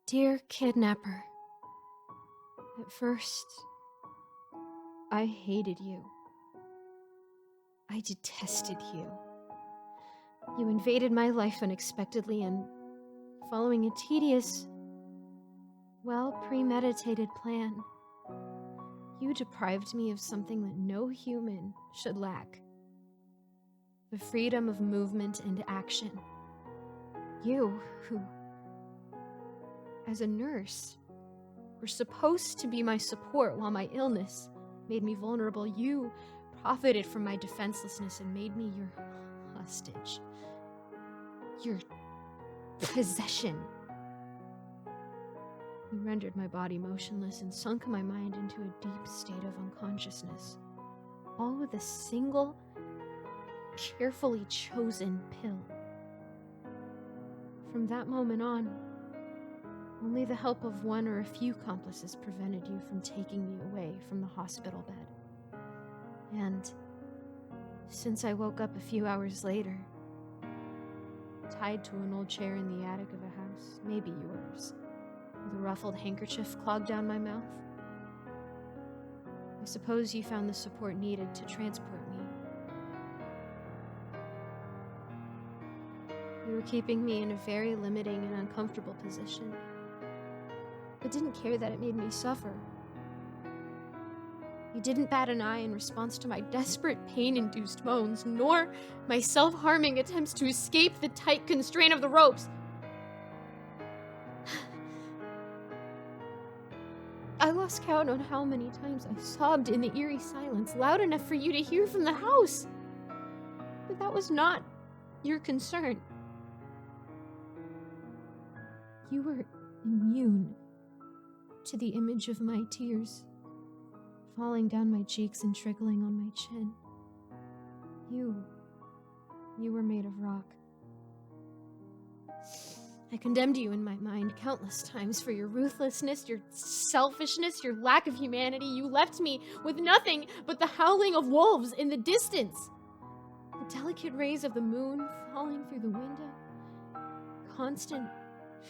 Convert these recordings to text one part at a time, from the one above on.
Dear Kidnapper, at first, I hated you. I detested you. You invaded my life unexpectedly and, following a tedious, well-premeditated plan, you deprived me of something that no human should lack. The freedom of movement and action. You, who, as a nurse, were supposed to be my support while my illness made me vulnerable, you profited from my defenselessness and made me your hostage. Your possession. You rendered my body motionless and sunk my mind into a deep state of unconsciousness, all with a single, carefully chosen pill. From that moment on, only the help of one or a few accomplices prevented you from taking me away from the hospital bed. And since I woke up a few hours later, tied to an old chair in the attic of a house, maybe yours, with a ruffled handkerchief clogged down my mouth, I suppose you found the support needed to transport me. You were keeping me in a very limiting and uncomfortable position, but didn't care that it made me suffer. You didn't bat an eye in response to my desperate pain-induced moans, nor my self-harming attempts to escape the tight constraint of the ropes. I lost count on how many times I sobbed in the eerie silence, loud enough for you to hear from the house. But that was not your concern. You were immune to the image of my tears falling down my cheeks and trickling on my chin. You were made of rock. I condemned you in my mind countless times for your ruthlessness, your selfishness, your lack of humanity. You left me with nothing but the howling of wolves in the distance. The delicate rays of the moon falling through the window. Constant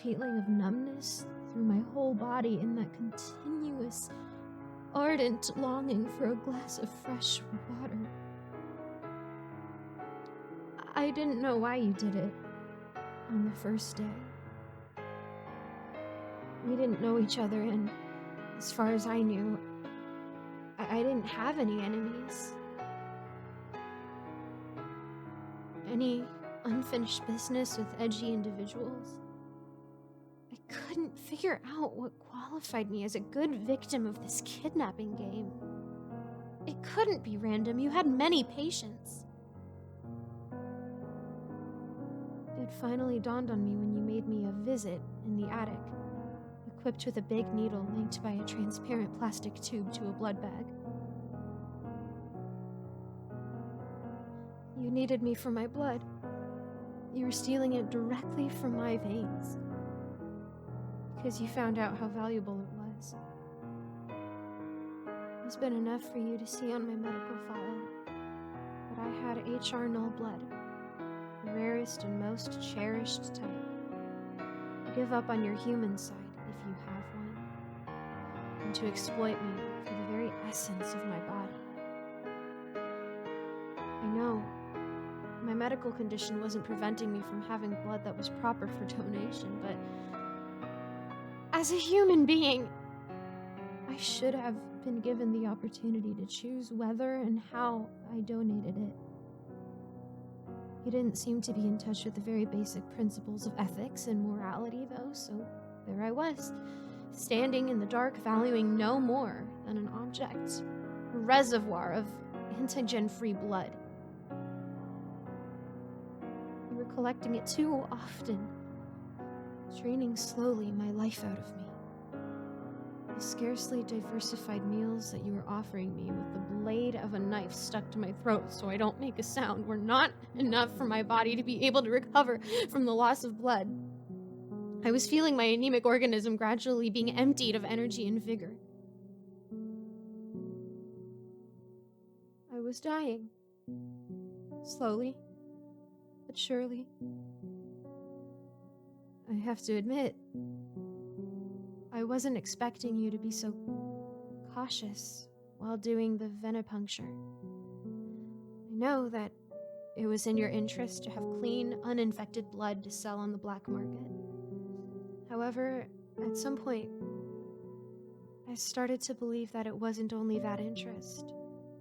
feeling of numbness through my whole body in that continuous, ardent longing for a glass of fresh water. I didn't know why you did it on the first day. We didn't know each other, and as far as I knew, I didn't have any enemies. Any unfinished business with edgy individuals. I couldn't figure out what qualified me as a good victim of this kidnapping game. It couldn't be random. You had many patients. It finally dawned on me when you made me a visit in the attic, equipped with a big needle linked by a transparent plastic tube to a blood bag. You needed me for my blood. You were stealing it directly from my veins, because you found out how valuable it was. It's been enough for you to see on my medical file that I had HR null blood, the rarest and most cherished type. Give up on your human side if you have one, and to exploit me for the very essence of my body. I know my medical condition wasn't preventing me from having blood that was proper for donation, but as a human being, I should have been given the opportunity to choose whether and how I donated it. You didn't seem to be in touch with the very basic principles of ethics and morality, though, so there I was, standing in the dark, valuing no more than an object, a reservoir of antigen-free blood. You were collecting it too often, draining slowly my life out of me. The scarcely diversified meals that you were offering me with the blade of a knife stuck to my throat so I don't make a sound were not enough for my body to be able to recover from the loss of blood. I was feeling my anemic organism gradually being emptied of energy and vigor. I was dying. Slowly, but surely. I have to admit, I wasn't expecting you to be so cautious while doing the venipuncture. I know that it was in your interest to have clean, uninfected blood to sell on the black market. However, at some point, I started to believe that it wasn't only that interest,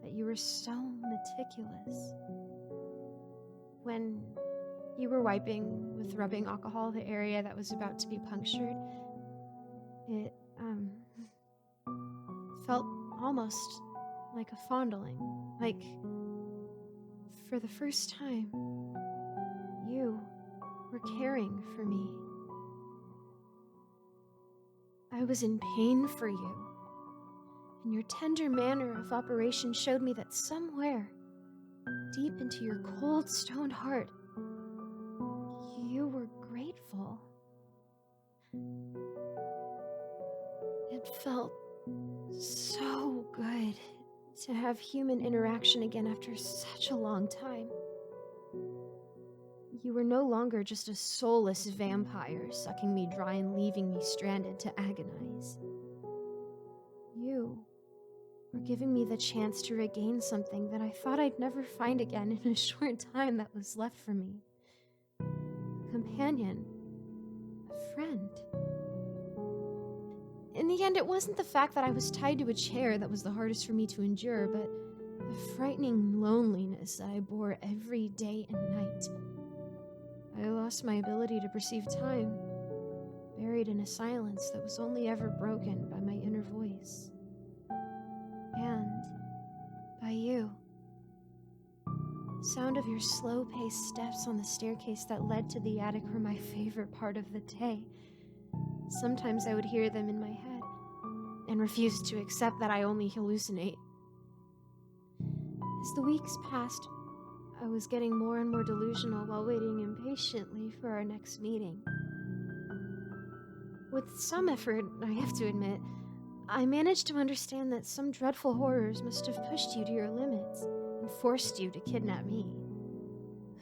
that you were so meticulous. When you were wiping with rubbing alcohol the area that was about to be punctured, it, felt almost like a fondling. Like, for the first time, you were caring for me. I was in pain for you, and your tender manner of operation showed me that somewhere, deep into your cold stone heart, you were grateful. It felt so good to have human interaction again after such a long time. You were no longer just a soulless vampire sucking me dry and leaving me stranded to agonize. You were giving me the chance to regain something that I thought I'd never find again in a short time that was left for me. A companion, a friend. In the end, it wasn't the fact that I was tied to a chair that was the hardest for me to endure, but the frightening loneliness that I bore every day and night. I lost my ability to perceive time, buried in a silence that was only ever broken by my inner voice. And by you. The sound of your slow-paced steps on the staircase that led to the attic were my favorite part of the day. Sometimes I would hear them in my head and refuse to accept that I only hallucinate. As the weeks passed, I was getting more and more delusional while waiting impatiently for our next meeting. With some effort, I have to admit, I managed to understand that some dreadful horrors must have pushed you to your limits and forced you to kidnap me.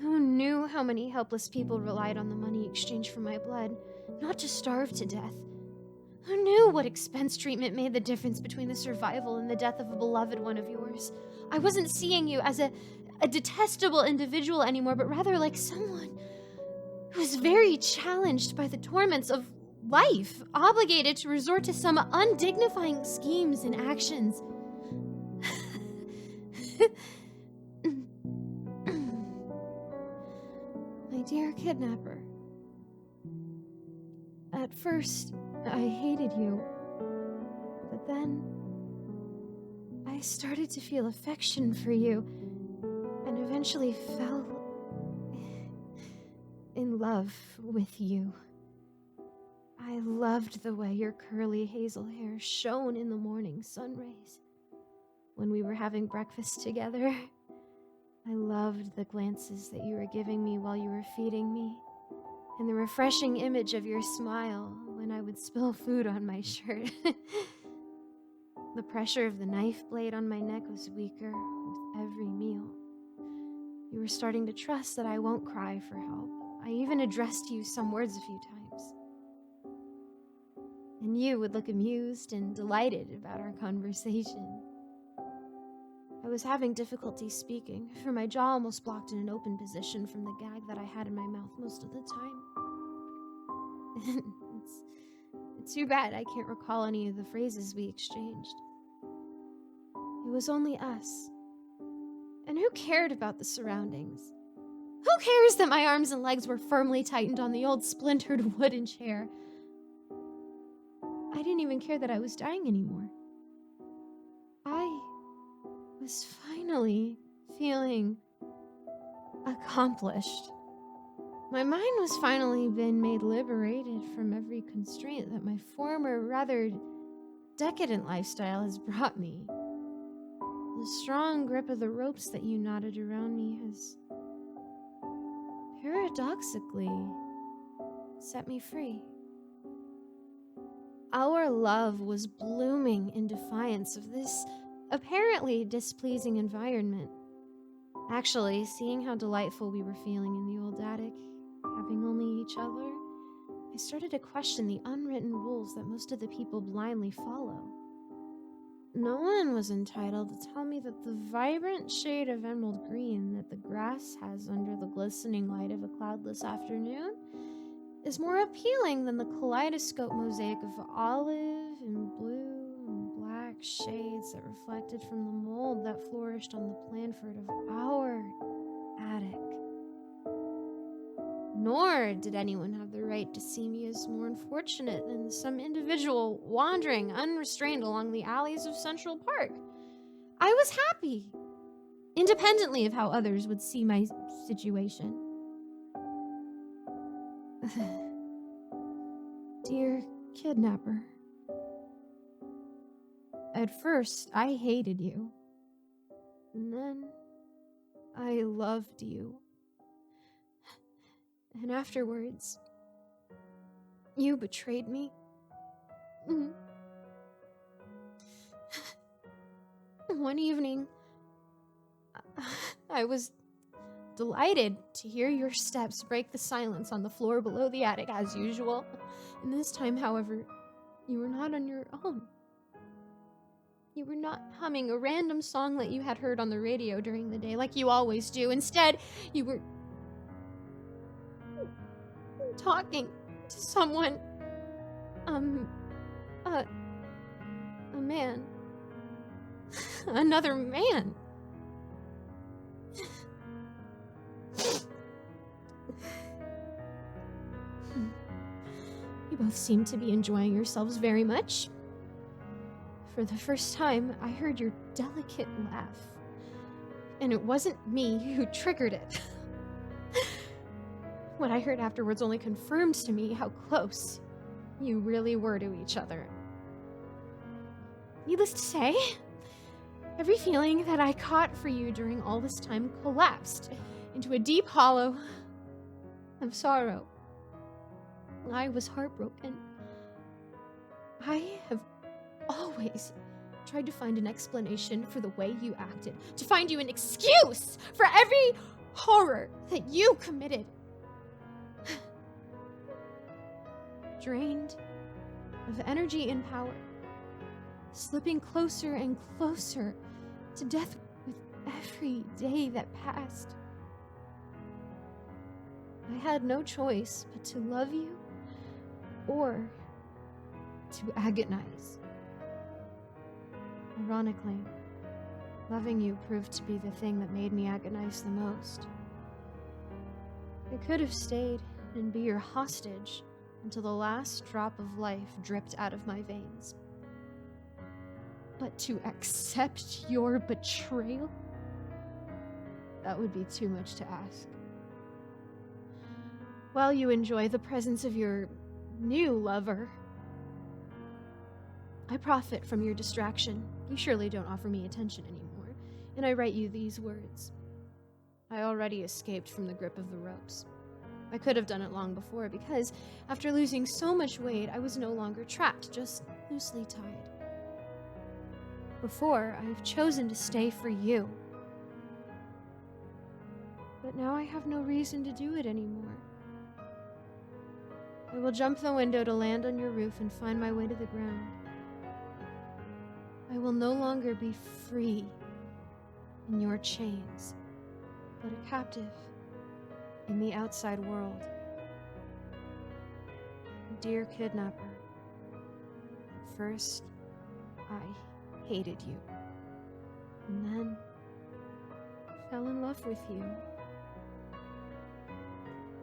Who knew how many helpless people relied on the money exchanged for my blood, not to starve to death? Who knew what expense treatment made the difference between the survival and the death of a beloved one of yours? I wasn't seeing you as a detestable individual anymore, but rather like someone who was very challenged by the torments of life, obligated to resort to some undignifying schemes and actions. My dear kidnapper, at first, I hated you, but then I started to feel affection for you, and eventually fell in love with you. I loved the way your curly hazel hair shone in the morning sun rays. When we were having breakfast together, I loved the glances that you were giving me while you were feeding me, and the refreshing image of your smile when I would spill food on my shirt. The pressure of the knife blade on my neck was weaker with every meal. You were starting to trust that I won't cry for help. I even addressed you some words a few times. And you would look amused and delighted about our conversation. I was having difficulty speaking, for my jaw almost blocked in an open position from the gag that I had in my mouth most of the time. It's too bad I can't recall any of the phrases we exchanged. It was only us. And who cared about the surroundings? Who cares that my arms and legs were firmly tightened on the old splintered wooden chair? I didn't even care that I was dying anymore. I was finally feeling accomplished. My mind was finally been made liberated from every constraint that my former, rather decadent lifestyle has brought me. The strong grip of the ropes that you knotted around me has paradoxically set me free. Our love was blooming in defiance of this apparently displeasing environment. Actually, seeing how delightful we were feeling in the old attic, having only each other, I started to question the unwritten rules that most of the people blindly follow. No one was entitled to tell me that the vibrant shade of emerald green that the grass has under the glistening light of a cloudless afternoon is more appealing than the kaleidoscope mosaic of olive and blue and black shades that reflected from the mold that flourished on the planford of our attic. Nor did anyone have the right to see me as more unfortunate than some individual wandering unrestrained along the alleys of Central Park. I was happy, independently of how others would see my situation. Dear kidnapper, at first I hated you, and then I loved you. And afterwards, you betrayed me. One evening, I was delighted to hear your steps break the silence on the floor below the attic as usual. And this time, however, you were not on your own. You were not humming a random song that you had heard on the radio during the day like you always do. Instead, you were talking to someone. A man. Another man. You both seem to be enjoying yourselves very much. For the first time, I heard your delicate laugh. And it wasn't me who triggered it. What I heard afterwards only confirmed to me how close you really were to each other. Needless to say, every feeling that I caught for you during all this time collapsed into a deep hollow of sorrow. I was heartbroken. I have always tried to find an explanation for the way you acted, to find you an excuse for every horror that you committed. Drained of energy and power, slipping closer and closer to death with every day that passed. I had no choice but to love you or to agonize. Ironically, loving you proved to be the thing that made me agonize the most. I could have stayed and be your hostage until the last drop of life dripped out of my veins. But to accept your betrayal? That would be too much to ask. While you enjoy the presence of your new lover, I profit from your distraction. You surely don't offer me attention anymore, and I write you these words. I already escaped from the grip of the ropes. I could have done it long before because, after losing so much weight, I was no longer trapped, just loosely tied. Before, I have chosen to stay for you. But now I have no reason to do it anymore. I will jump the window to land on your roof and find my way to the ground. I will no longer be free in your chains, but a captive in the outside world. Dear kidnapper, at first I hated you, and then fell in love with you.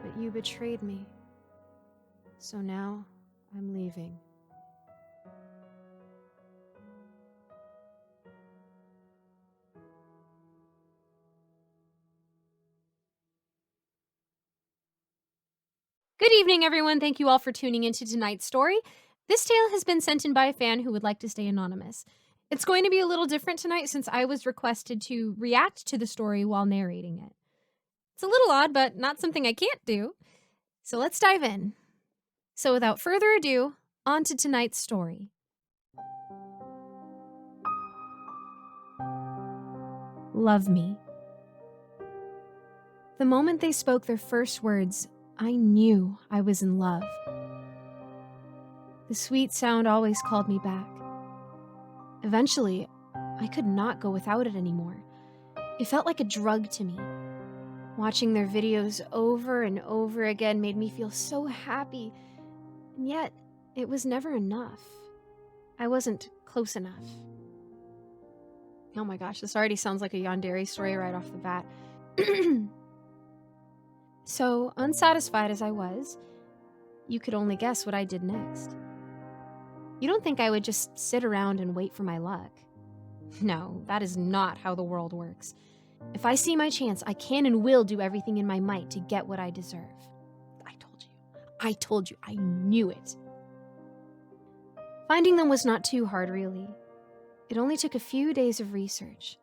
But you betrayed me, so now I'm leaving. Good evening, everyone. Thank you all for tuning into tonight's story. This tale has been sent in by a fan who would like to stay anonymous. It's going to be a little different tonight since I was requested to react to the story while narrating it. It's a little odd, but not something I can't do. So let's dive in. So without further ado, on to tonight's story. Love me. The moment they spoke their first words, I knew I was in love. The sweet sound always called me back. Eventually, I could not go without it anymore. It felt like a drug to me. Watching their videos over and over again made me feel so happy, and yet it was never enough. I wasn't close enough. Oh my gosh, this already sounds like a Yandere story right off the bat. So, unsatisfied as I was, you could only guess what I did next. You don't think I would just sit around and wait for my luck? No, that is not how the world works. If I see my chance, I can and will do everything in my might to get what I deserve. I told you, I knew it. Finding them was not too hard, really. It only took a few days of research.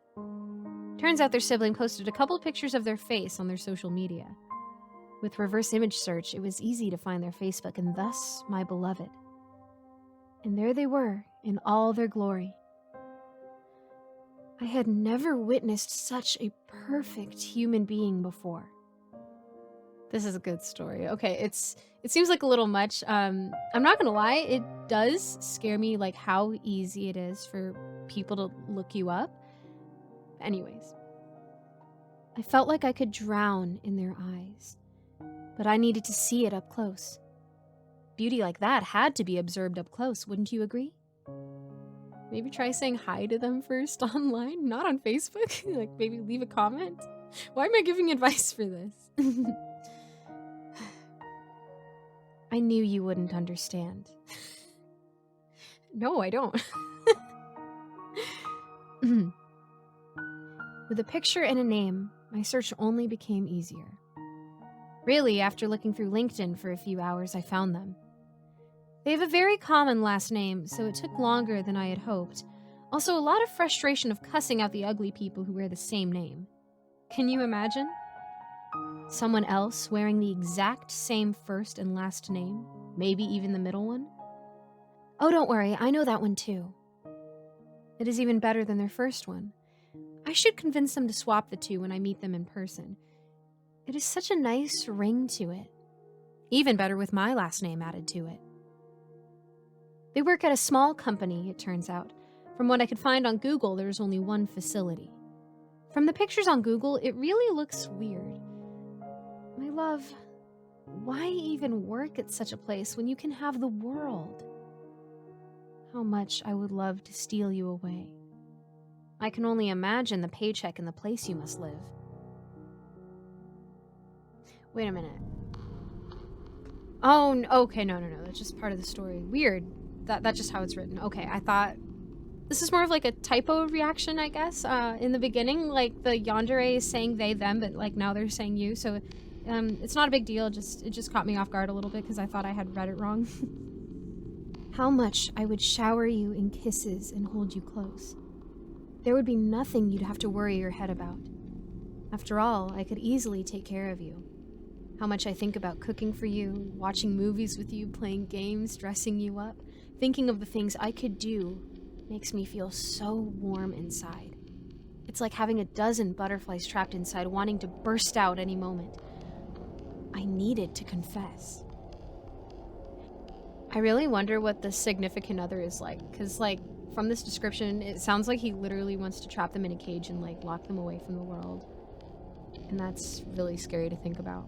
Turns out their sibling posted a couple pictures of their face on their social media. With reverse image search, it was easy to find their Facebook and thus my beloved. And there they were, in all their glory. I had never witnessed such a perfect human being before. This is a good story. Okay, it seems like a little much. I'm not gonna lie, it does scare me, like how easy it is for people to look you up. Anyways, I felt like I could drown in their eyes, but I needed to see it up close. Beauty like that had to be observed up close, wouldn't you agree? Maybe try saying hi to them first online, not on Facebook. Like maybe leave a comment. Why am I giving advice for this? I knew you wouldn't understand. No, I don't. With a picture and a name, my search only became easier. Really, after looking through LinkedIn for a few hours, I found them. They have a very common last name, so it took longer than I had hoped. Also, a lot of frustration of cussing out the ugly people who wear the same name. Can you imagine? Someone else wearing the exact same first and last name, maybe even the middle one? Oh, don't worry, I know that one too. It is even better than their first one. I should convince them to swap the two when I meet them in person. It is such a nice ring to it. Even better with my last name added to it. They work at a small company, it turns out. From what I could find on Google, there's only one facility. From the pictures on Google, it really looks weird. My love, why even work at such a place when you can have the world? How much I would love to steal you away. I can only imagine the paycheck and the place you must live. Wait a minute. Oh, okay, no, that's just part of the story. Weird. That's just how it's written. Okay, I thought this is more of like a typo reaction, I guess. In the beginning, like the Yandere is saying they, them, but like now they're saying you. So it's not a big deal. It just caught me off guard a little bit because I thought I had read it wrong. How much I would shower you in kisses and hold you close. There would be nothing you'd have to worry your head about. After all, I could easily take care of you. How much I think about cooking for you, watching movies with you, playing games, dressing you up. Thinking of the things I could do makes me feel so warm inside. It's like having a dozen butterflies trapped inside, wanting to burst out any moment. I needed to confess. I really wonder what the significant other is like, because, like, from this description, it sounds like he literally wants to trap them in a cage and, like, lock them away from the world. And that's really scary to think about.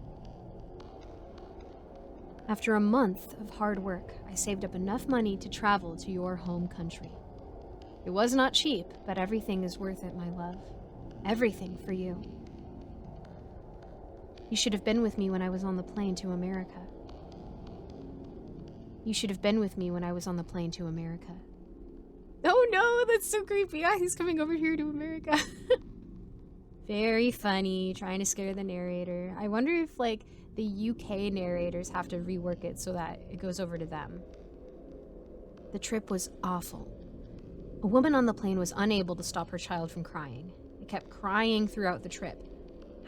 After a month of hard work, I saved up enough money to travel to your home country. It was not cheap, but everything is worth it, my love. Everything for you. You should have been with me when I was on the plane to America. You should have been with me when I was on the plane to America. Oh no, that's so creepy. Yeah, he's coming over here to America. Very funny, trying to scare the narrator. I wonder if, like, the UK narrators have to rework it so that it goes over to them. The trip was awful. A woman on the plane was unable to stop her child from crying. It kept crying throughout the trip.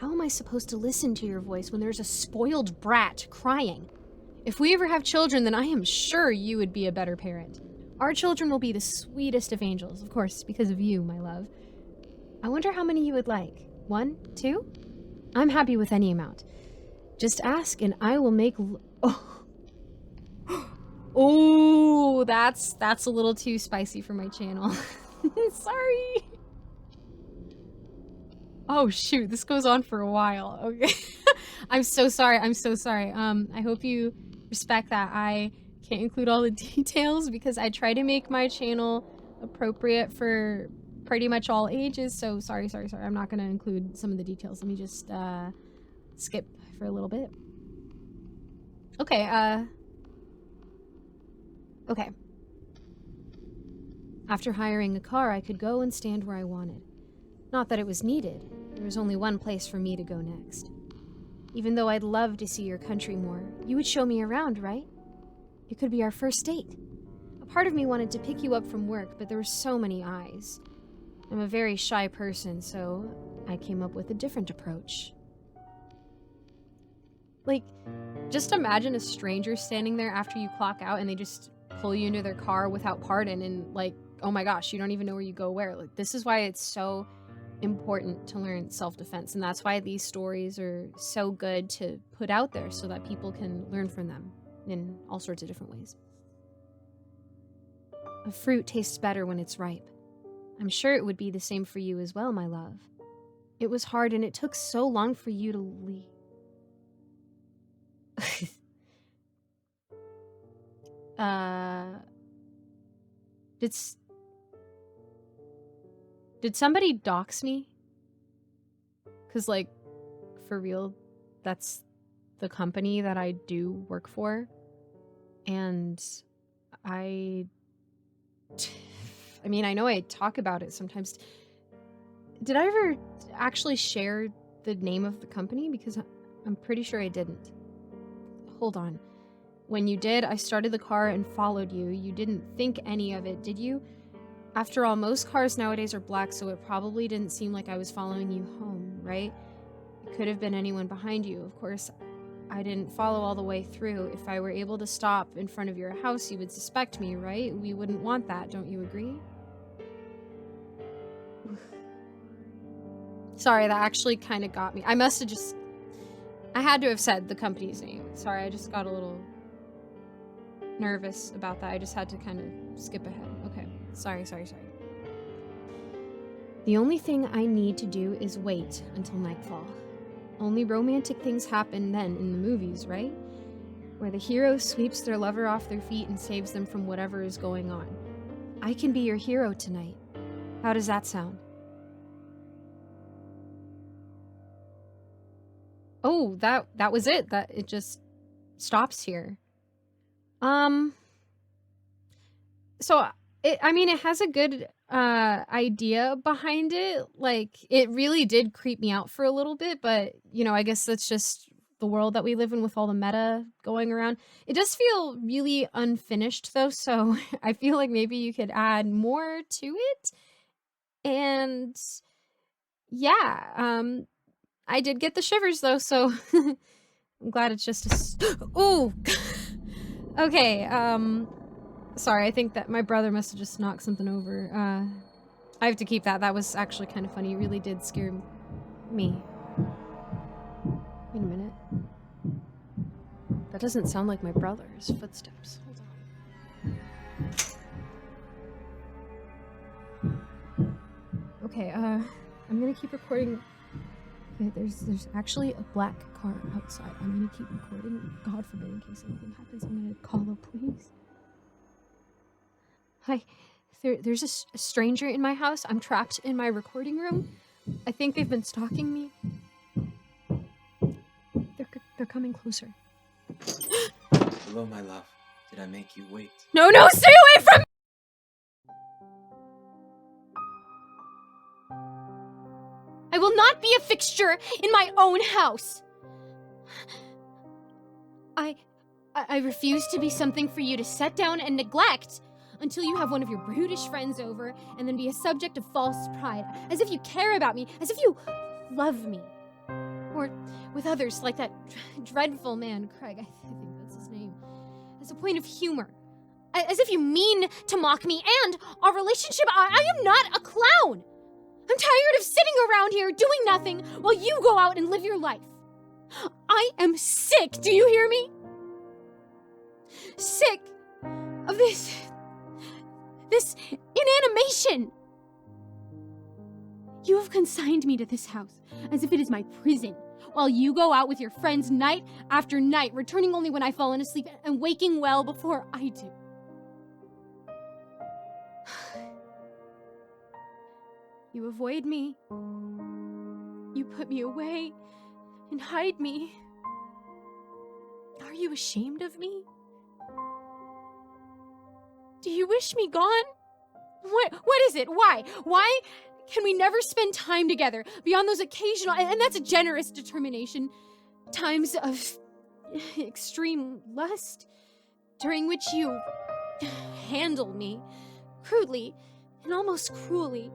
How am I supposed to listen to your voice when there's a spoiled brat crying? If we ever have children, then I am sure you would be a better parent. Our children will be the sweetest of angels, of course, because of you, my love. I wonder how many you would like. 1, 2? I'm happy with any amount. Just ask and I will make... Oh. Oh, that's a little too spicy for my channel. Sorry. Oh shoot, this goes on for a while. Okay. I'm so sorry. I'm so sorry. I hope you respect that I can't include all the details because I try to make my channel appropriate for pretty much all ages. So sorry. I'm not gonna include some of the details. Let me just skip for a little bit. Okay, okay. After hiring a car, I could go and stand where I wanted. Not that it was needed. There was only one place for me to go next. Even though I'd love to see your country more, you would show me around, right? It could be our first date. A part of me wanted to pick you up from work, but there were so many eyes. I'm a very shy person, so I came up with a different approach. Like, just imagine a stranger standing there after you clock out and they just pull you into their car without pardon and like, oh my gosh, you don't even know where you go where. Like, this is why it's so important to learn self-defense, and that's why these stories are so good to put out there so that people can learn from them in all sorts of different ways. A fruit tastes better when it's ripe. I'm sure it would be the same for you as well, my love. It was hard and it took so long for you to leave. Did somebody dox me? Cause like, for real, that's the company that I do work for. And I mean, I know I talk about it sometimes. Did I ever actually share the name of the company? Because I'm pretty sure I didn't. Hold on. When you did, I started the car and followed you. You didn't think any of it, did you? After all, most cars nowadays are black, so it probably didn't seem like I was following you home, right? It could have been anyone behind you. Of course, I didn't follow all the way through. If I were able to stop in front of your house, you would suspect me, right? We wouldn't want that, don't you agree? Sorry, that actually kind of got me. I must have just... I had to have said the company's name. Sorry, I just got a little nervous about that. I just had to kind of skip ahead. Okay, sorry. The only thing I need to do is wait until nightfall. Only romantic things happen then in the movies, right? Where the hero sweeps their lover off their feet and saves them from whatever is going on. I can be your hero tonight. How does that sound? Oh, that was it. That it just stops here. So I mean, it has a good idea behind it. Like, it really did creep me out for a little bit, but you know, I guess that's just the world that we live in with all the meta going around. It does feel really unfinished though, so I feel like maybe you could add more to it. And yeah, I did get the shivers though, so I'm glad it's just a ooh. Okay, sorry, I think that my brother must have just knocked something over. I have to keep that. That was actually kind of funny. It really did scare me. Wait a minute. That doesn't sound like my brother's footsteps. Hold on. Okay, I'm gonna keep recording. Okay, there's actually a black car outside. I'm gonna keep recording. God forbid, in case anything happens, I'm gonna call the police. Hi, there's a stranger in my house. I'm trapped in my recording room. I think they've been stalking me. They're coming closer. Hello, my love. Did I make you wait? No, stay away from me! I will not be a fixture in my own house. I refuse to be something for you to set down and neglect until you have one of your brutish friends over and then be a subject of false pride, as if you care about me, as if you love me. Or with others like that dreadful man, Craig, I think that's his name, as a point of humor. As if you mean to mock me and our relationship. I am not a clown. I'm tired of sitting around here doing nothing while you go out and live your life. I am sick, do you hear me? Sick of this inanimation. You have consigned me to this house as if it is my prison, while you go out with your friends night after night, returning only when I've fallen asleep and waking well before I do. You avoid me. You put me away and hide me. Are you ashamed of me? Do you wish me gone? What is it? Why? Why can we never spend time together beyond those occasional, and that's a generous determination, times of extreme lust, during which you handle me crudely and almost cruelly,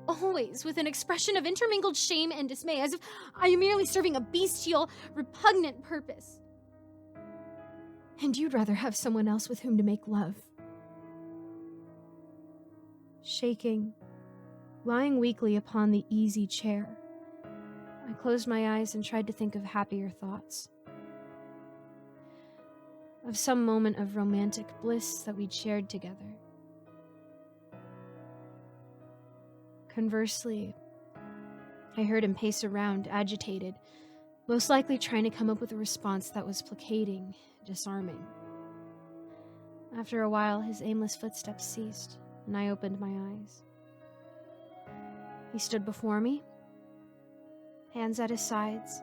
always with an expression of intermingled shame and dismay, as if I am merely serving a bestial, repugnant purpose. And you'd rather have someone else with whom to make love. Shaking, lying weakly upon the easy chair, I closed my eyes and tried to think of happier thoughts. Of some moment of romantic bliss that we'd shared together. Conversely, I heard him pace around, agitated, most likely trying to come up with a response that was placating, disarming. After a while, his aimless footsteps ceased, and I opened my eyes. He stood before me, hands at his sides,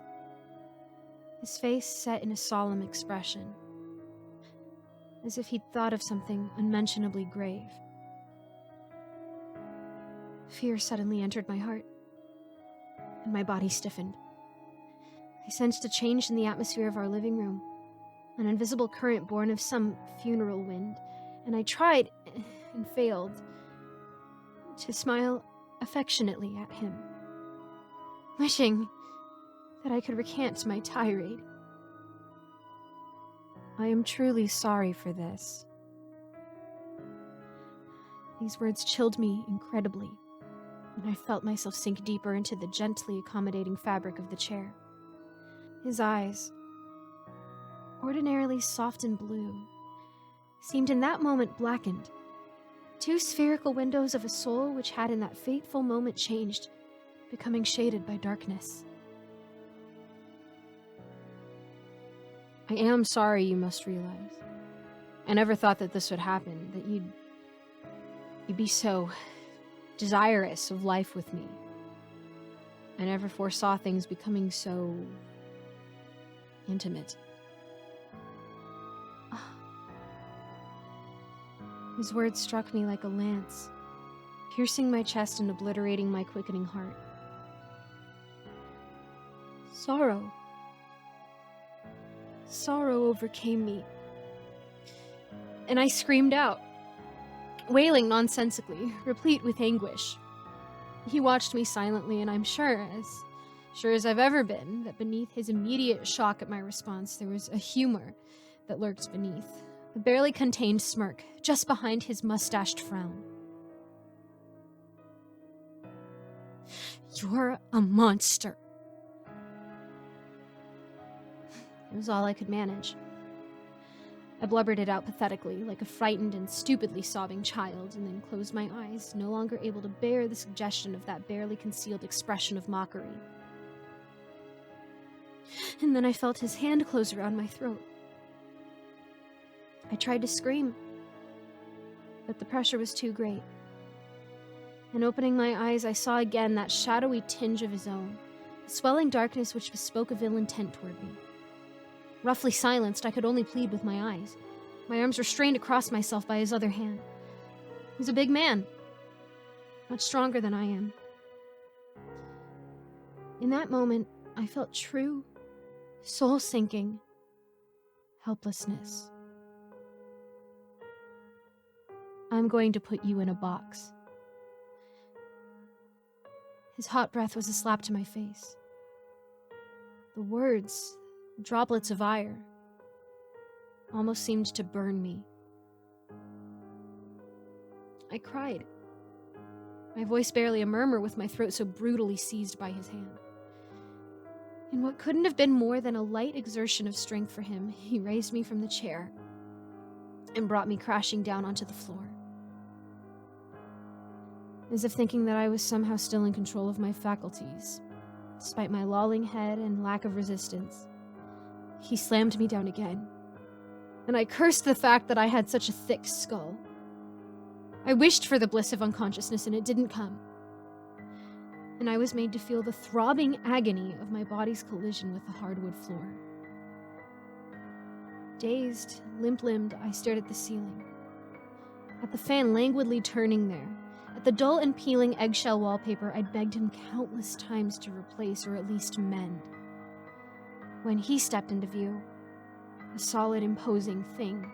his face set in a solemn expression, as if he'd thought of something unmentionably grave. Fear suddenly entered my heart, and my body stiffened. I sensed a change in the atmosphere of our living room, an invisible current born of some funeral wind, and I tried, and failed, to smile affectionately at him, wishing that I could recant my tirade. I am truly sorry for this. These words chilled me incredibly, and I felt myself sink deeper into the gently accommodating fabric of the chair. His eyes, ordinarily soft and blue, seemed in that moment blackened. Two spherical windows of a soul which had in that fateful moment changed, becoming shaded by darkness. I am sorry, you must realize. I never thought that this would happen, that you'd be so desirous of life with me. I never foresaw things becoming so intimate. His words struck me like a lance, piercing my chest and obliterating my quickening heart. Sorrow overcame me, and I screamed out, wailing nonsensically, replete with anguish. He watched me silently, and I'm sure as I've ever been, that beneath his immediate shock at my response, there was a humor that lurked beneath, a barely contained smirk, just behind his mustached frown. You're a monster. It was all I could manage. I blubbered it out pathetically, like a frightened and stupidly sobbing child, and then closed my eyes, no longer able to bear the suggestion of that barely concealed expression of mockery. And then I felt his hand close around my throat. I tried to scream, but the pressure was too great. And opening my eyes, I saw again that shadowy tinge of his own, the swelling darkness which bespoke of ill intent toward me. Roughly silenced, I could only plead with my eyes. My arms were strained across myself by his other hand. He was a big man, much stronger than I am. In that moment, I felt true, soul-sinking helplessness. I'm going to put you in a box. His hot breath was a slap to my face. The words, droplets of ire, almost seemed to burn me. I cried, my voice barely a murmur with my throat so brutally seized by his hand. In what couldn't have been more than a light exertion of strength for him, he raised me from the chair and brought me crashing down onto the floor. As if thinking that I was somehow still in control of my faculties, despite my lolling head and lack of resistance, he slammed me down again, and I cursed the fact that I had such a thick skull. I wished for the bliss of unconsciousness, and it didn't come. And I was made to feel the throbbing agony of my body's collision with the hardwood floor. Dazed, limp-limbed, I stared at the ceiling, at the fan languidly turning there, at the dull and peeling eggshell wallpaper I'd begged him countless times to replace or at least mend. When he stepped into view, a solid, imposing thing.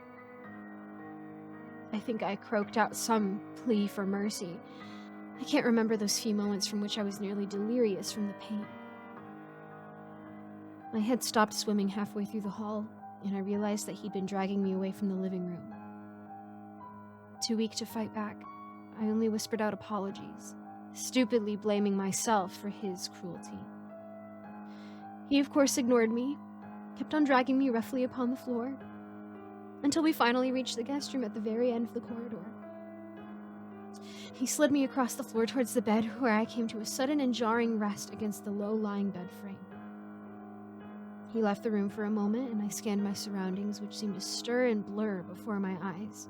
I think I croaked out some plea for mercy. I can't remember those few moments from which I was nearly delirious from the pain. My head stopped swimming halfway through the hall, and I realized that he'd been dragging me away from the living room. Too weak to fight back, I only whispered out apologies, stupidly blaming myself for his cruelty. He, of course, ignored me, kept on dragging me roughly upon the floor, until we finally reached the guest room at the very end of the corridor. He slid me across the floor towards the bed, where I came to a sudden and jarring rest against the low-lying bed frame. He left the room for a moment, and I scanned my surroundings, which seemed to stir and blur before my eyes.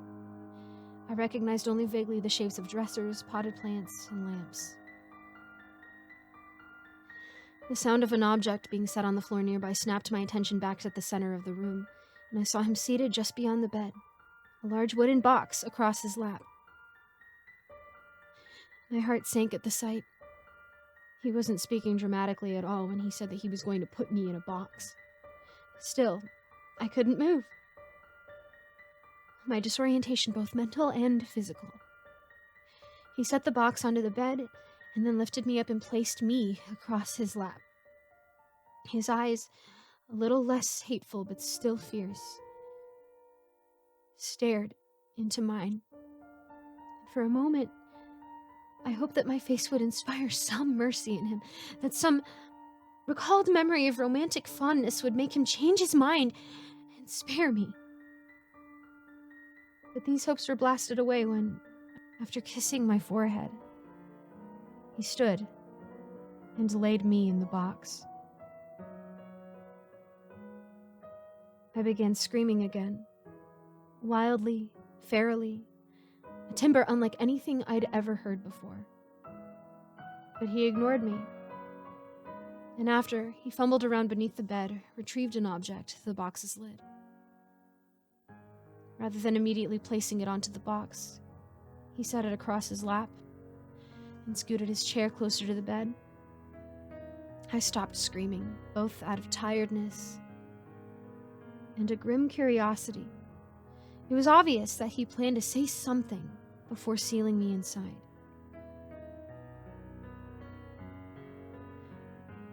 I recognized only vaguely the shapes of dressers, potted plants, and lamps. The sound of an object being set on the floor nearby snapped my attention back to the center of the room, and I saw him seated just beyond the bed, a large wooden box across his lap. My heart sank at the sight. He wasn't speaking dramatically at all when he said that he was going to put me in a box. Still, I couldn't move. My disorientation, both mental and physical. He set the box onto the bed and then lifted me up and placed me across his lap. His eyes, a little less hateful but still fierce, stared into mine. For a moment, I hoped that my face would inspire some mercy in him, that some recalled memory of romantic fondness would make him change his mind and spare me. But these hopes were blasted away when, after kissing my forehead, he stood and laid me in the box. I began screaming again, wildly, ferally, a timbre unlike anything I'd ever heard before. But he ignored me. And after, he fumbled around beneath the bed, retrieved an object, the box's lid. Rather than immediately placing it onto the box, he set it across his lap and scooted his chair closer to the bed. I stopped screaming, both out of tiredness and a grim curiosity. It was obvious that he planned to say something before sealing me inside.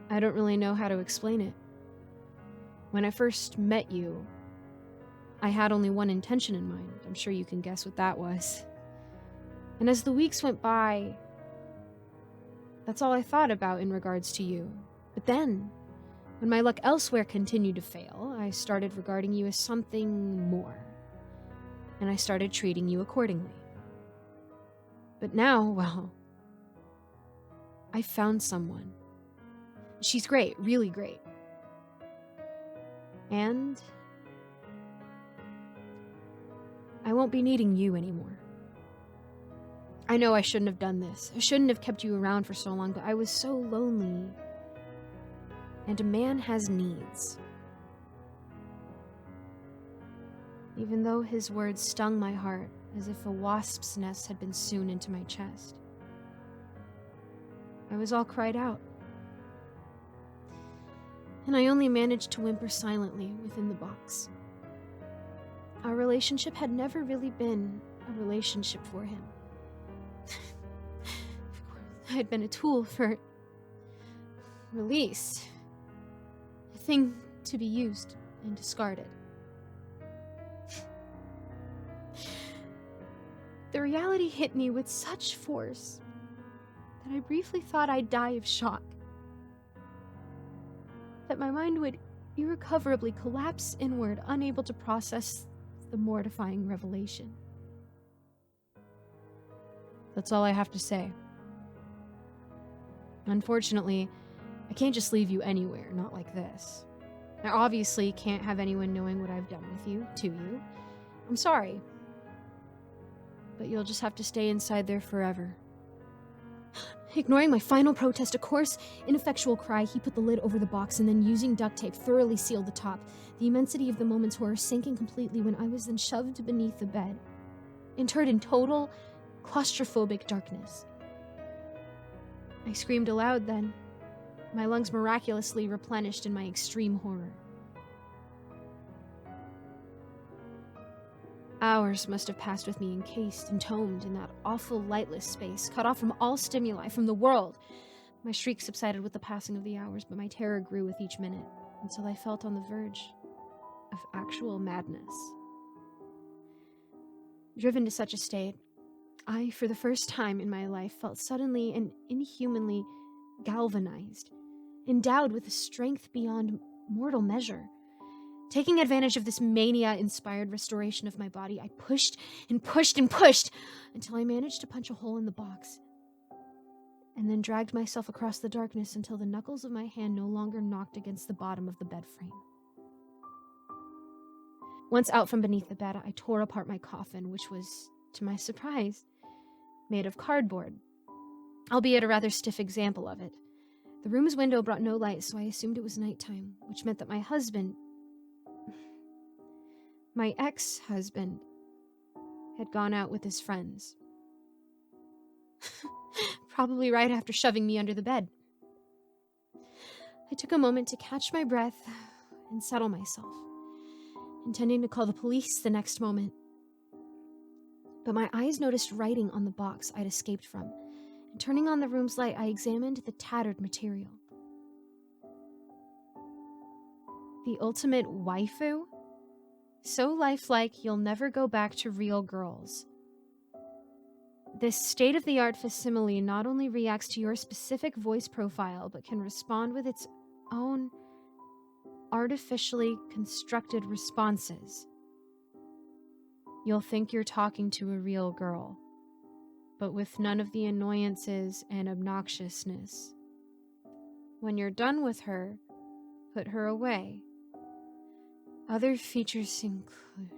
I don't really know how to explain it. When I first met you, I had only one intention in mind. I'm sure you can guess what that was. And as the weeks went by, that's all I thought about in regards to you. But then, when my luck elsewhere continued to fail, I started regarding you as something more. And I started treating you accordingly. But now, well, I found someone. She's great, really great. And I won't be needing you anymore. I know I shouldn't have done this. I shouldn't have kept you around for so long, but I was so lonely. And a man has needs. Even though his words stung my heart as if a wasp's nest had been sewn into my chest, I was all cried out. And I only managed to whimper silently within the box. Our relationship had never really been a relationship for him. Of course, I had been a tool for release, a thing to be used and discarded. The reality hit me with such force that I briefly thought I'd die of shock. That my mind would irrecoverably collapse inward, unable to process the mortifying revelation. That's all I have to say. Unfortunately, I can't just leave you anywhere, not like this. I obviously can't have anyone knowing what I've done with you, to you. I'm sorry. But you'll just have to stay inside there forever. Ignoring my final protest, a coarse, ineffectual cry, he put the lid over the box and then, using duct tape, thoroughly sealed the top. The immensity of the moment's horror sinking completely when I was then shoved beneath the bed, interred in total, claustrophobic darkness. I screamed aloud then, my lungs miraculously replenished in my extreme horror. Hours must have passed with me encased, entombed in that awful lightless space, cut off from all stimuli, from the world. My shrieks subsided with the passing of the hours, but my terror grew with each minute, until I felt on the verge of actual madness. Driven to such a state, I, for the first time in my life, felt suddenly and inhumanly galvanized, endowed with a strength beyond mortal measure. Taking advantage of this mania-inspired restoration of my body, I pushed and pushed and pushed until I managed to punch a hole in the box, and then dragged myself across the darkness until the knuckles of my hand no longer knocked against the bottom of the bed frame. Once out from beneath the bed, I tore apart my coffin, which was, to my surprise, made of cardboard, albeit a rather stiff example of it. The room's window brought no light, so I assumed it was nighttime, which meant that my ex-husband, had gone out with his friends. Probably right after shoving me under the bed. I took a moment to catch my breath and settle myself, intending to call the police the next moment. But my eyes noticed writing on the box I'd escaped from, and turning on the room's light, I examined the tattered material. The ultimate waifu? So lifelike, you'll never go back to real girls. This state-of-the-art facsimile not only reacts to your specific voice profile, but can respond with its own artificially constructed responses. You'll think you're talking to a real girl, but with none of the annoyances and obnoxiousness. When you're done with her, put her away. Other features include...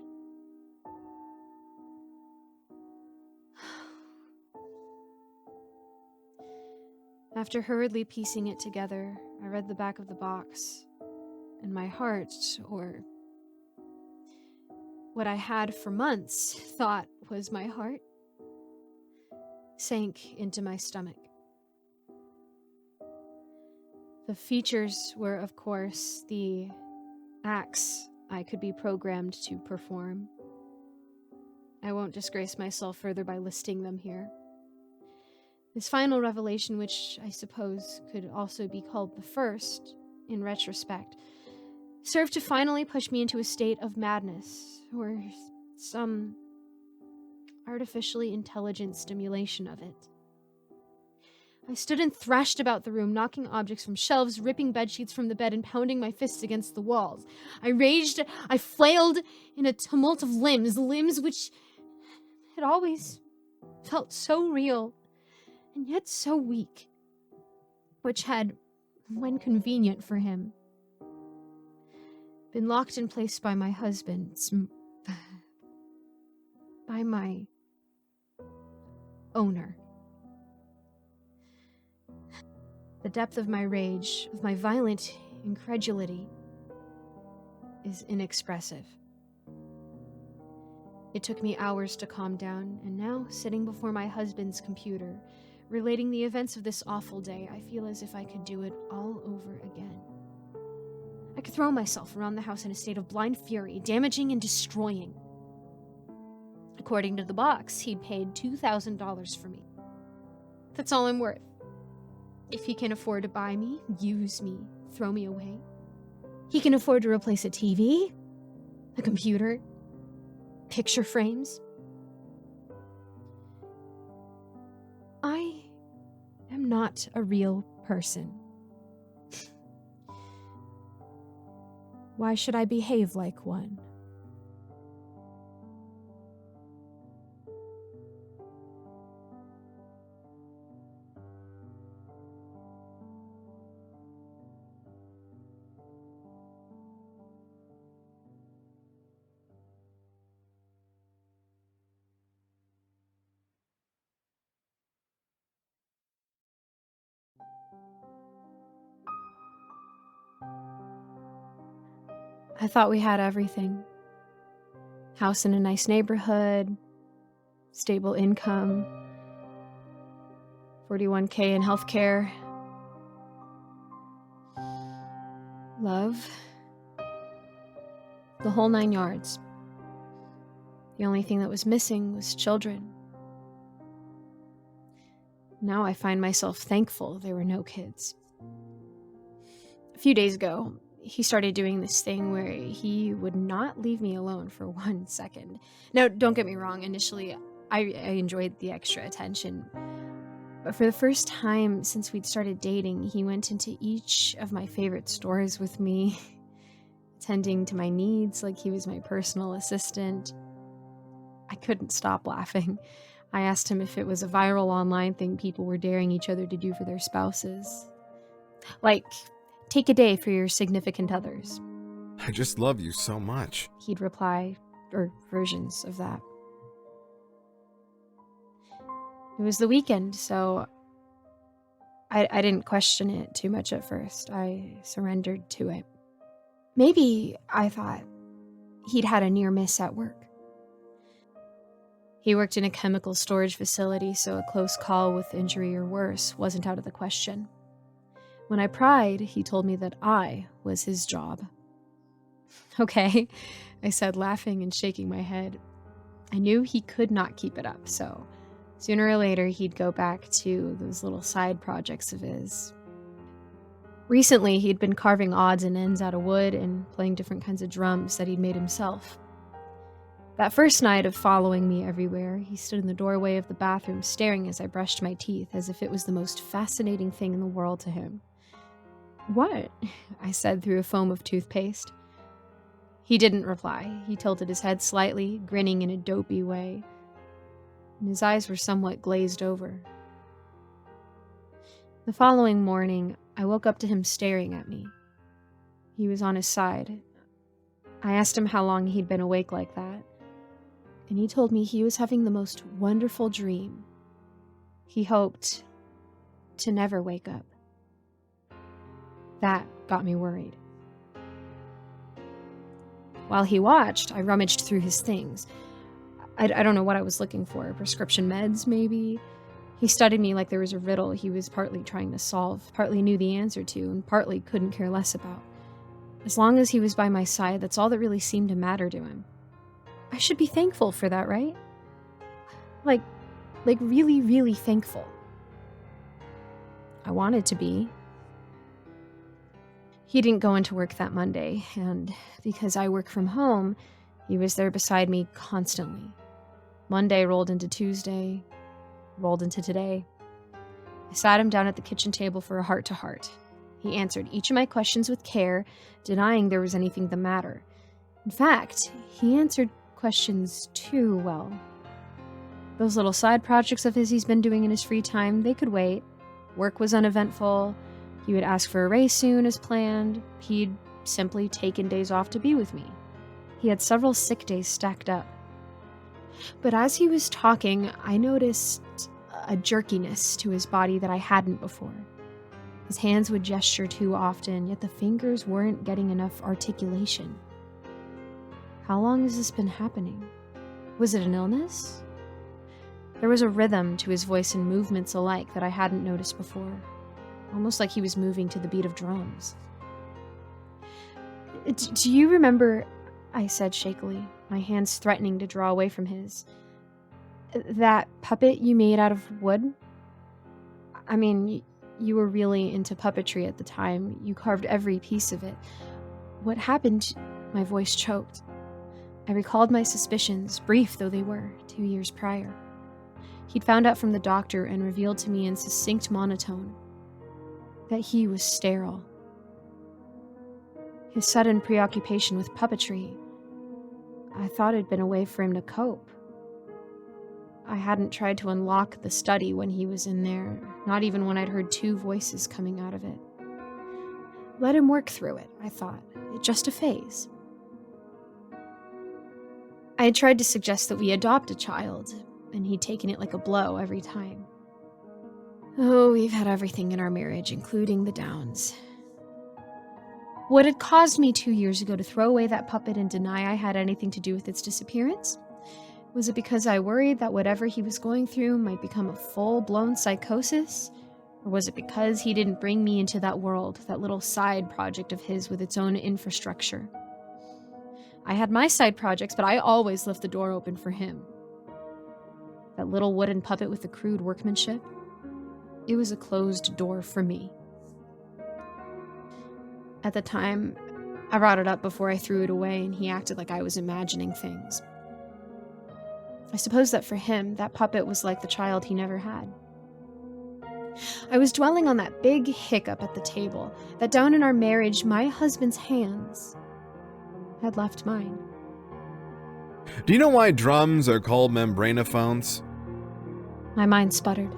After hurriedly piecing it together, I read the back of the box, and my heart, or what I had for months thought was my heart, sank into my stomach. The features were, of course, the acts I could be programmed to perform. I won't disgrace myself further by listing them here. This final revelation, which I suppose could also be called the first, in retrospect, served to finally push me into a state of madness, or some artificially intelligent stimulation of it. I stood and thrashed about the room, knocking objects from shelves, ripping bedsheets from the bed, and pounding my fists against the walls. I raged, I flailed in a tumult of limbs which had always felt so real, and yet so weak, which had, when convenient for him, been locked in place by my husband's, by my owner. The depth of my rage, of my violent incredulity, is inexpressive. It took me hours to calm down, and now, sitting before my husband's computer, relating the events of this awful day, I feel as if I could do it all over again. I could throw myself around the house in a state of blind fury, damaging and destroying. According to the box, he'd paid $2,000 for me. That's all I'm worth. If he can afford to buy me, use me, throw me away, he can afford to replace a TV, a computer, picture frames. I am not a real person. Why should I behave like one? I thought we had everything. House in a nice neighborhood, stable income, 41K in healthcare, love, the whole 9 yards. The only thing that was missing was children. Now I find myself thankful there were no kids. A few days ago, he started doing this thing where he would not leave me alone for 1 second. Now, don't get me wrong, initially I enjoyed the extra attention. But for the first time since we'd started dating, he went into each of my favorite stores with me, attending to my needs like he was my personal assistant. I couldn't stop laughing. I asked him if it was a viral online thing people were daring each other to do for their spouses. Like, take a day for your significant others. I just love you so much. He'd reply, or versions of that. It was the weekend, so I didn't question it too much at first. I surrendered to it. Maybe, I thought, he'd had a near miss at work. He worked in a chemical storage facility, so a close call with injury or worse wasn't out of the question. When I pried, he told me that I was his job. Okay, I said, laughing and shaking my head. I knew he could not keep it up, so sooner or later he'd go back to those little side projects of his. Recently, he'd been carving odds and ends out of wood and playing different kinds of drums that he'd made himself. That first night of following me everywhere, he stood in the doorway of the bathroom staring as I brushed my teeth as if it was the most fascinating thing in the world to him. "What?" I said through a foam of toothpaste. He didn't reply. He tilted his head slightly, grinning in a dopey way, and his eyes were somewhat glazed over. The following morning, I woke up to him staring at me. He was on his side. I asked him how long he'd been awake like that, and he told me he was having the most wonderful dream. He hoped to never wake up. That got me worried. While he watched, I rummaged through his things. I don't know what I was looking for. Prescription meds, maybe? He studied me like there was a riddle he was partly trying to solve, partly knew the answer to, and partly couldn't care less about. As long as he was by my side, that's all that really seemed to matter to him. I should be thankful for that, right? Like really, really thankful. I wanted to be. He didn't go into work that Monday, and because I work from home, he was there beside me constantly. Monday rolled into Tuesday, rolled into today. I sat him down at the kitchen table for a heart-to-heart. He answered each of my questions with care, denying there was anything the matter. In fact, he answered questions too well. Those little side projects of his he's been doing in his free time, they could wait. Work was uneventful. He would ask for a raise soon as planned. He'd simply taken days off to be with me. He had several sick days stacked up. But as he was talking, I noticed a jerkiness to his body that I hadn't before. His hands would gesture too often, yet the fingers weren't getting enough articulation. How long has this been happening? Was it an illness? There was a rhythm to his voice and movements alike that I hadn't noticed before, almost like he was moving to the beat of drums. Do you remember, I said shakily, my hands threatening to draw away from his, that puppet you made out of wood? I mean, you were really into puppetry at the time. You carved every piece of it. What happened? My voice choked. I recalled my suspicions, brief though they were, 2 years prior. He'd found out from the doctor and revealed to me in succinct monotone that he was sterile. His sudden preoccupation with puppetry, I thought had been a way for him to cope. I hadn't tried to unlock the study when he was in there, not even when I'd heard 2 voices coming out of it. Let him work through it, I thought. It's just a phase. I had tried to suggest that we adopt a child, and he'd taken it like a blow every time. Oh, we've had everything in our marriage, including the downs. What had caused me 2 years ago to throw away that puppet and deny I had anything to do with its disappearance? Was it because I worried that whatever he was going through might become a full-blown psychosis? Or was it because he didn't bring me into that world, that little side project of his with its own infrastructure? I had my side projects, but I always left the door open for him. That little wooden puppet with the crude workmanship, it was a closed door for me. At the time, I brought it up before I threw it away, and he acted like I was imagining things. I suppose that for him, that puppet was like the child he never had. I was dwelling on that big hiccup at the table, that down in our marriage, my husband's hands had left mine. Do you know why drums are called membranophones? My mind sputtered.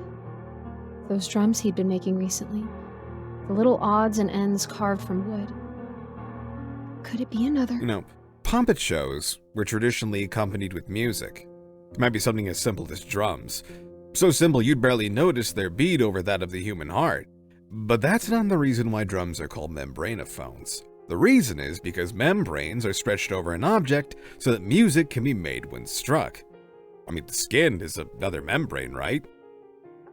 Those drums he'd been making recently, the little odds and ends carved from wood. Could it be another? You know, puppet shows were traditionally accompanied with music. It might be something as simple as drums. So simple you'd barely notice their beat over that of the human heart. But that's not the reason why drums are called membranophones. The reason is because membranes are stretched over an object so that music can be made when struck. I mean, the skin is another membrane, right?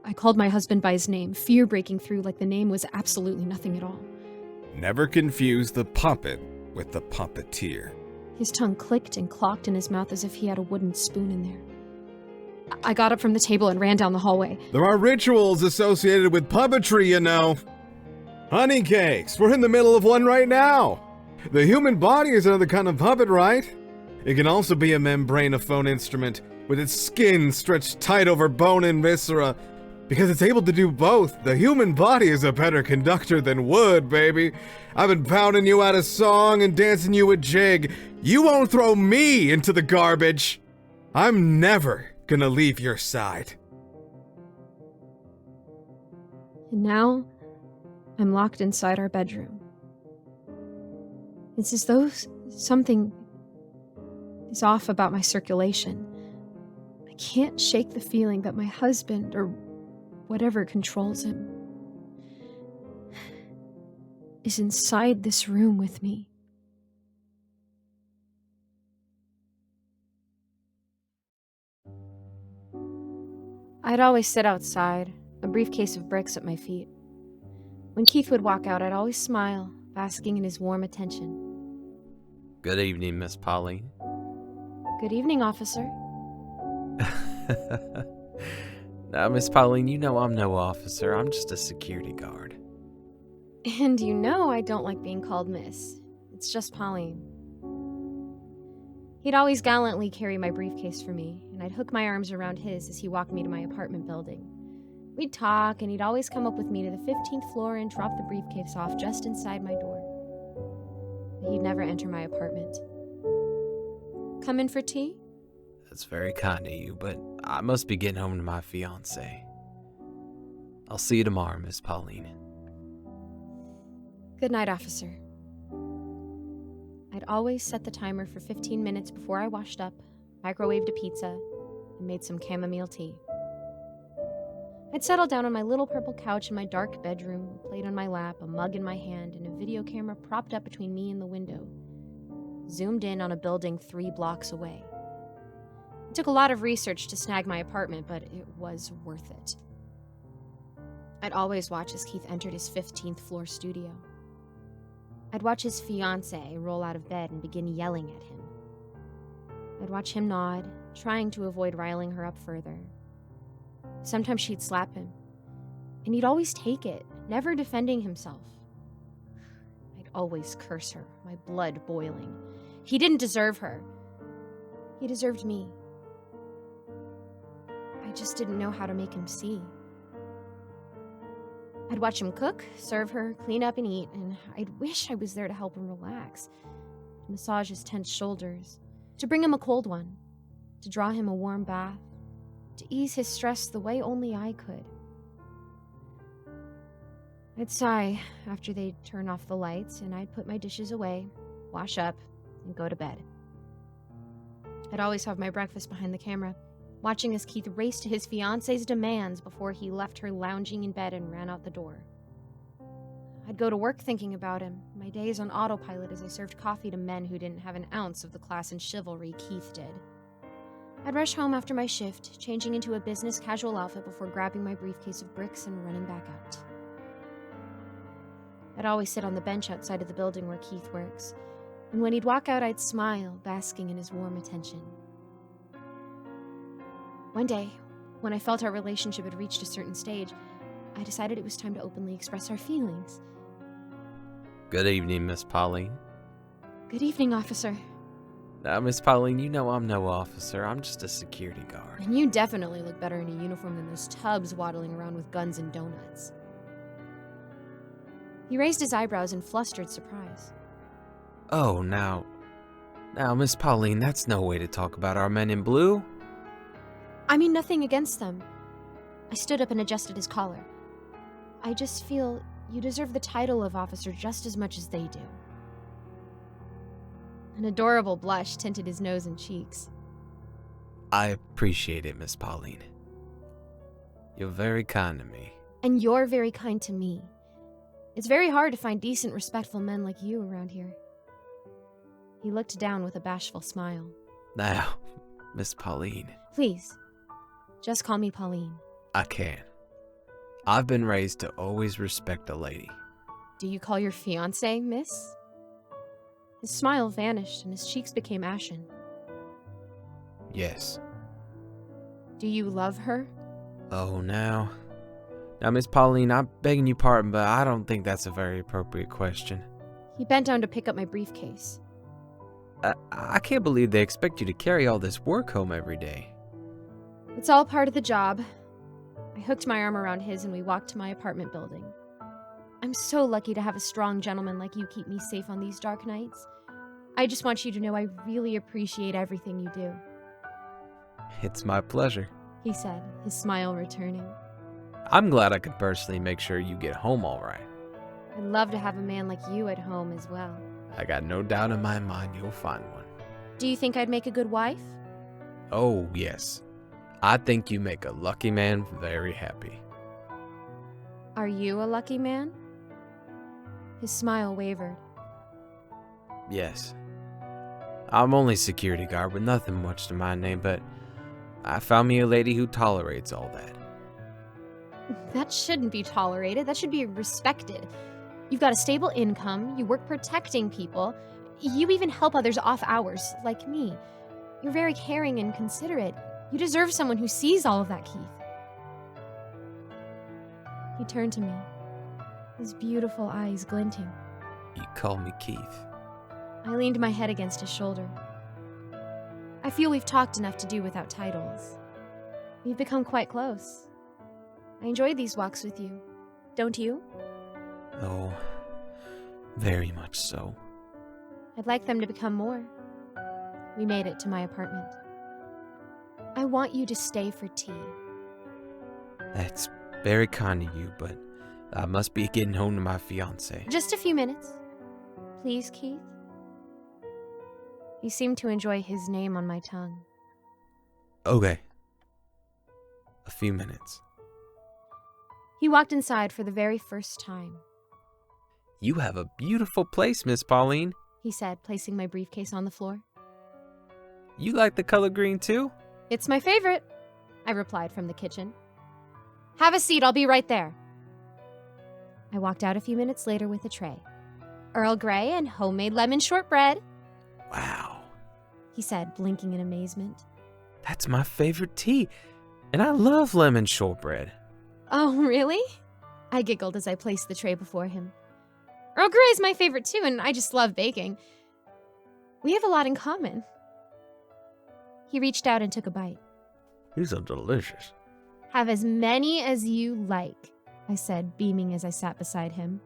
I called my husband by his name, fear breaking through like the name was absolutely nothing at all. Never confuse the puppet with the puppeteer. His tongue clicked and clocked in his mouth as if he had a wooden spoon in there. I got up from the table and ran down the hallway. There are rituals associated with puppetry, you know. Honey cakes, we're in the middle of one right now. The human body is another kind of puppet, right? It can also be a membranophone instrument, with its skin stretched tight over bone and viscera. Because it's able to do both, the human body is a better conductor than wood, baby. I've been pounding you out a song and dancing you a jig. You won't throw me into the garbage. I'm never gonna leave your side. And now, I'm locked inside our bedroom. It's as though something is off about my circulation. I can't shake the feeling that my husband, or whatever controls him, is inside this room with me. I'd always sit outside, a briefcase of bricks at my feet. When Keith would walk out, I'd always smile, basking in his warm attention. Good evening, Miss Pauline. Good evening, officer. Now, Miss Pauline, you know I'm no officer. I'm just a security guard. And you know I don't like being called Miss. It's just Pauline. He'd always gallantly carry my briefcase for me, and I'd hook my arms around his as he walked me to my apartment building. We'd talk, and he'd always come up with me to the 15th floor and drop the briefcase off just inside my door. But he'd never enter my apartment. Come in for tea? That's very kind of you, but I must be getting home to my fiancé. I'll see you tomorrow, Miss Pauline. Good night, officer. I'd always set the timer for 15 minutes before I washed up, microwaved a pizza, and made some chamomile tea. I'd settle down on my little purple couch in my dark bedroom, a plate on my lap, a mug in my hand, and a video camera propped up between me and the window, zoomed in on a building 3 blocks away. It took a lot of research to snag my apartment, but it was worth it. I'd always watch as Keith entered his 15th floor studio. I'd watch his fiancée roll out of bed and begin yelling at him. I'd watch him nod, trying to avoid riling her up further. Sometimes she'd slap him, and he'd always take it, never defending himself. I'd always curse her, my blood boiling. He didn't deserve her. He deserved me. I just didn't know how to make him see. I'd watch him cook, serve her, clean up and eat, and I'd wish I was there to help him relax, to massage his tense shoulders, to bring him a cold one, to draw him a warm bath, to ease his stress the way only I could. I'd sigh after they'd turn off the lights, and I'd put my dishes away, wash up, and go to bed. I'd always have my breakfast behind the camera, watching as Keith raced to his fiancée's demands before he left her lounging in bed and ran out the door. I'd go to work thinking about him, my days on autopilot as I served coffee to men who didn't have an ounce of the class and chivalry Keith did. I'd rush home after my shift, changing into a business casual outfit before grabbing my briefcase of bricks and running back out. I'd always sit on the bench outside of the building where Keith works, and when he'd walk out, I'd smile, basking in his warm attention. One day, when I felt our relationship had reached a certain stage, I decided it was time to openly express our feelings. Good evening, Miss Pauline. Good evening, officer. Now, Miss Pauline, you know I'm no officer. I'm just a security guard. And you definitely look better in a uniform than those tubs waddling around with guns and donuts. He raised his eyebrows in flustered surprise. Oh, now, Miss Pauline, that's no way to talk about our men in blue. I mean nothing against them. I stood up and adjusted his collar. I just feel you deserve the title of officer just as much as they do. An adorable blush tinted his nose and cheeks. I appreciate it, Miss Pauline. You're very kind to me. And you're very kind to me. It's very hard to find decent, respectful men like you around here. He looked down with a bashful smile. Now, Miss Pauline. Please, just call me Pauline. I can. I've been raised to always respect a lady. Do you call your fiancée, miss? His smile vanished and his cheeks became ashen. Yes. Do you love her? Oh, now, Miss Pauline, I'm begging your pardon, but I don't think that's a very appropriate question. He bent down to pick up my briefcase. I can't believe they expect you to carry all this work home every day. It's all part of the job. I hooked my arm around his and we walked to my apartment building. I'm so lucky to have a strong gentleman like you keep me safe on these dark nights. I just want you to know I really appreciate everything you do, It's my pleasure. he said, his smile returning. I'm glad I could personally make sure you get home all right. I'd love to have a man like you at home as well. I got no doubt in my mind you'll find one. Do you think I'd make a good wife? Oh, yes. I think you make a lucky man very happy. Are you a lucky man? His smile wavered. Yes. I'm only security guard with nothing much to my name, but I found me a lady who tolerates all that. That shouldn't be tolerated. That should be respected. You've got a stable income, you work protecting people, you even help others off hours, like me. You're very caring and considerate. You deserve someone who sees all of that, Keith. He turned to me, his beautiful eyes glinting. You call me Keith. I leaned my head against his shoulder. I feel we've talked enough to do without titles. We've become quite close. I enjoy these walks with you. Don't you? Oh, very much so. I'd like them to become more. We made it to my apartment. I want you to stay for tea. That's very kind of you, but I must be getting home to my fiancée. Just a few minutes. Please, Keith? He seemed to enjoy his name on my tongue. Okay. A few minutes. He walked inside for the very first time. You have a beautiful place, Miss Pauline. He said, placing my briefcase on the floor. You like the color green too? It's my favorite, I replied from the kitchen. Have a seat, I'll be right there. I walked out a few minutes later with a tray. Earl Grey and homemade lemon shortbread, Wow. he said, blinking in amazement. That's my favorite tea. And I love lemon shortbread. Oh, really? I giggled as I placed the tray before him. Earl Grey's my favorite too, and I just love baking. We have a lot in common. He reached out and took a bite. These are delicious. Have as many as you like, I said, beaming as I sat beside him.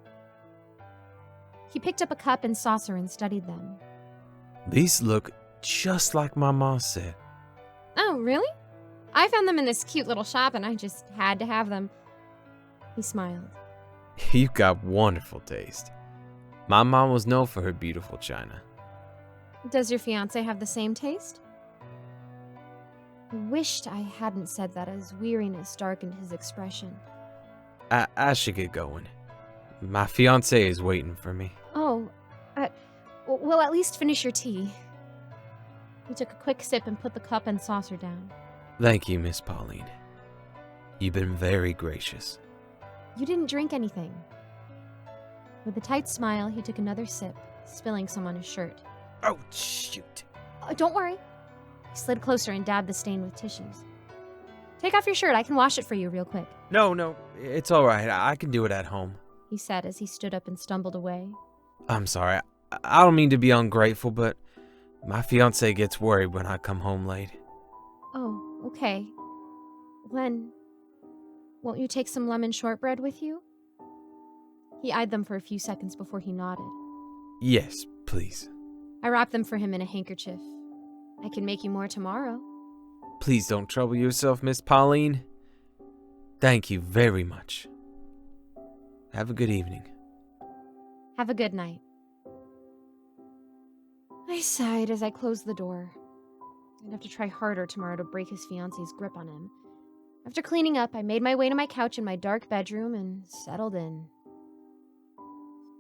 He picked up a cup and saucer and studied them. These look just like my mom said. Oh, really? I found them in this cute little shop and I just had to have them. He smiled. You've got wonderful taste. My mom was known for her beautiful china. Does your fiancé have the same taste? I wished I hadn't said that as weariness darkened his expression. I should get going. My fiancée is waiting for me. Oh, well, at least finish your tea. He took a quick sip and put the cup and saucer down. Thank you, Miss Pauline. You've been very gracious. You didn't drink anything. With a tight smile, he took another sip, spilling some on his shirt. Oh, shoot. Don't worry. He slid closer and dabbed the stain with tissues. Take off your shirt. I can wash it for you real quick, No, it's all right. I can do it at home. he said as he stood up and stumbled away. I'm sorry. I don't mean to be ungrateful, but my fiancée gets worried when I come home late. Oh, okay. Len, won't you take some lemon shortbread with you? He eyed them for a few seconds before he nodded. Yes, please. I wrapped them for him in a handkerchief. I can make you more tomorrow. Please don't trouble yourself, Miss Pauline. Thank you very much. Have a good evening. Have a good night. I sighed as I closed the door. I'd have to try harder tomorrow to break his fiance's grip on him. After cleaning up, I made my way to my couch in my dark bedroom and settled in.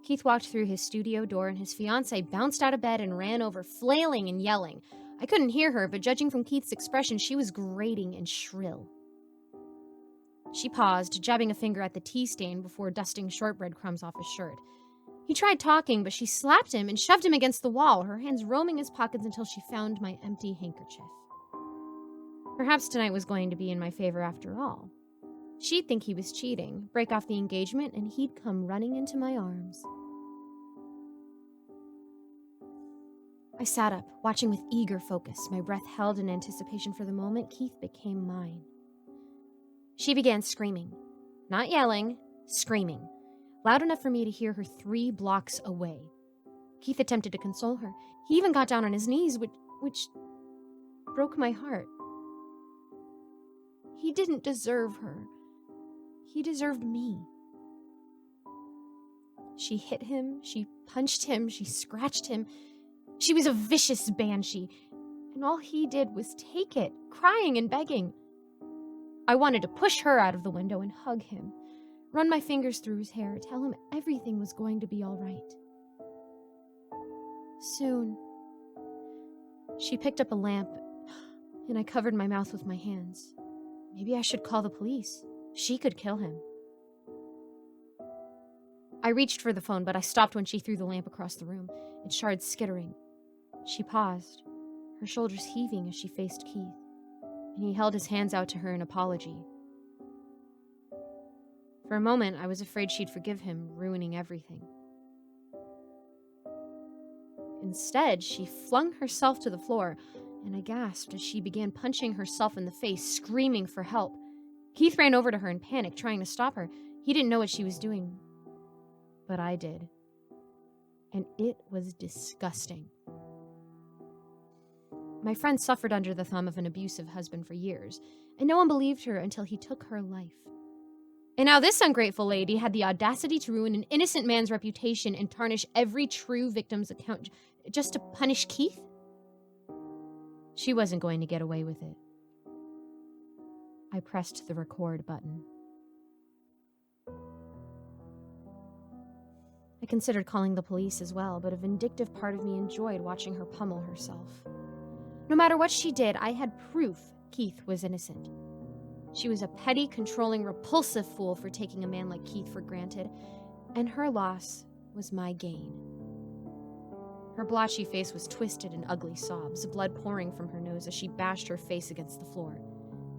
Keith walked through his studio door and his fiancée bounced out of bed and ran over, flailing and yelling. I couldn't hear her, but judging from Keith's expression, she was grating and shrill. She paused, jabbing a finger at the tea stain before dusting shortbread crumbs off his shirt. He tried talking, but she slapped him and shoved him against the wall, her hands roaming his pockets until she found my empty handkerchief. Perhaps tonight was going to be in my favor after all. She'd think he was cheating, break off the engagement, and he'd come running into my arms. I sat up, watching with eager focus, my breath held in anticipation for the moment Keith became mine. She began screaming. Not yelling, screaming. Loud enough for me to hear her 3 blocks away. Keith attempted to console her. He even got down on his knees, which broke my heart. He didn't deserve her. He deserved me. She hit him, she punched him, she scratched him. She was a vicious banshee, and all he did was take it, crying and begging. I wanted to push her out of the window and hug him, run my fingers through his hair, tell him everything was going to be all right. Soon, she picked up a lamp, and I covered my mouth with my hands. Maybe I should call the police. She could kill him. I reached for the phone, but I stopped when she threw the lamp across the room, its shards skittering. She paused, her shoulders heaving as she faced Keith, and he held his hands out to her in apology. For a moment, I was afraid she'd forgive him, ruining everything. Instead, she flung herself to the floor, and I gasped as she began punching herself in the face, screaming for help. Keith ran over to her in panic, trying to stop her. He didn't know what she was doing, but I did. And it was disgusting. My friend suffered under the thumb of an abusive husband for years, and no one believed her until he took her life. And now this ungrateful lady had the audacity to ruin an innocent man's reputation and tarnish every true victim's account just to punish Keith? She wasn't going to get away with it. I pressed the record button. I considered calling the police as well, but a vindictive part of me enjoyed watching her pummel herself. No matter what she did, I had proof Keith was innocent. She was a petty, controlling, repulsive fool for taking a man like Keith for granted, and her loss was my gain. Her blotchy face was twisted in ugly sobs, blood pouring from her nose as she bashed her face against the floor.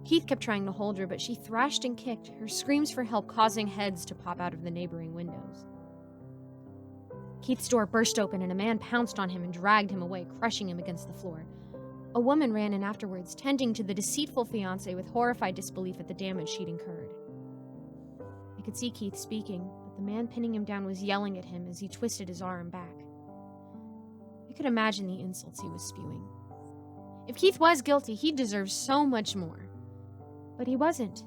Keith kept trying to hold her, but she thrashed and kicked, her screams for help causing heads to pop out of the neighboring windows. Keith's door burst open and a man pounced on him and dragged him away, crushing him against the floor. A woman ran in afterwards, tending to the deceitful fiancé with horrified disbelief at the damage she'd incurred. I could see Keith speaking, but the man pinning him down was yelling at him as he twisted his arm back. I could imagine the insults he was spewing. If Keith was guilty, he deserved so much more. But he wasn't.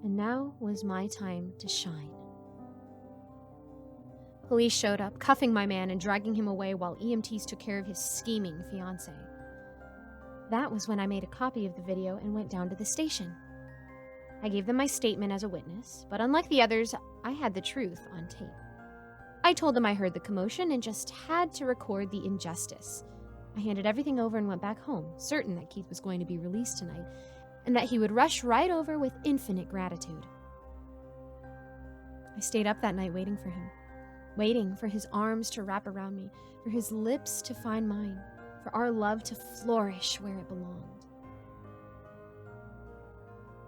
And now was my time to shine. Police showed up, cuffing my man and dragging him away while EMTs took care of his scheming fiancé. That was when I made a copy of the video and went down to the station. I gave them my statement as a witness, but unlike the others, I had the truth on tape. I told him I heard the commotion and just had to record the injustice. I handed everything over and went back home, certain that Keith was going to be released tonight, and that he would rush right over with infinite gratitude. I stayed up that night waiting for him, waiting for his arms to wrap around me, for his lips to find mine, for our love to flourish where it belonged.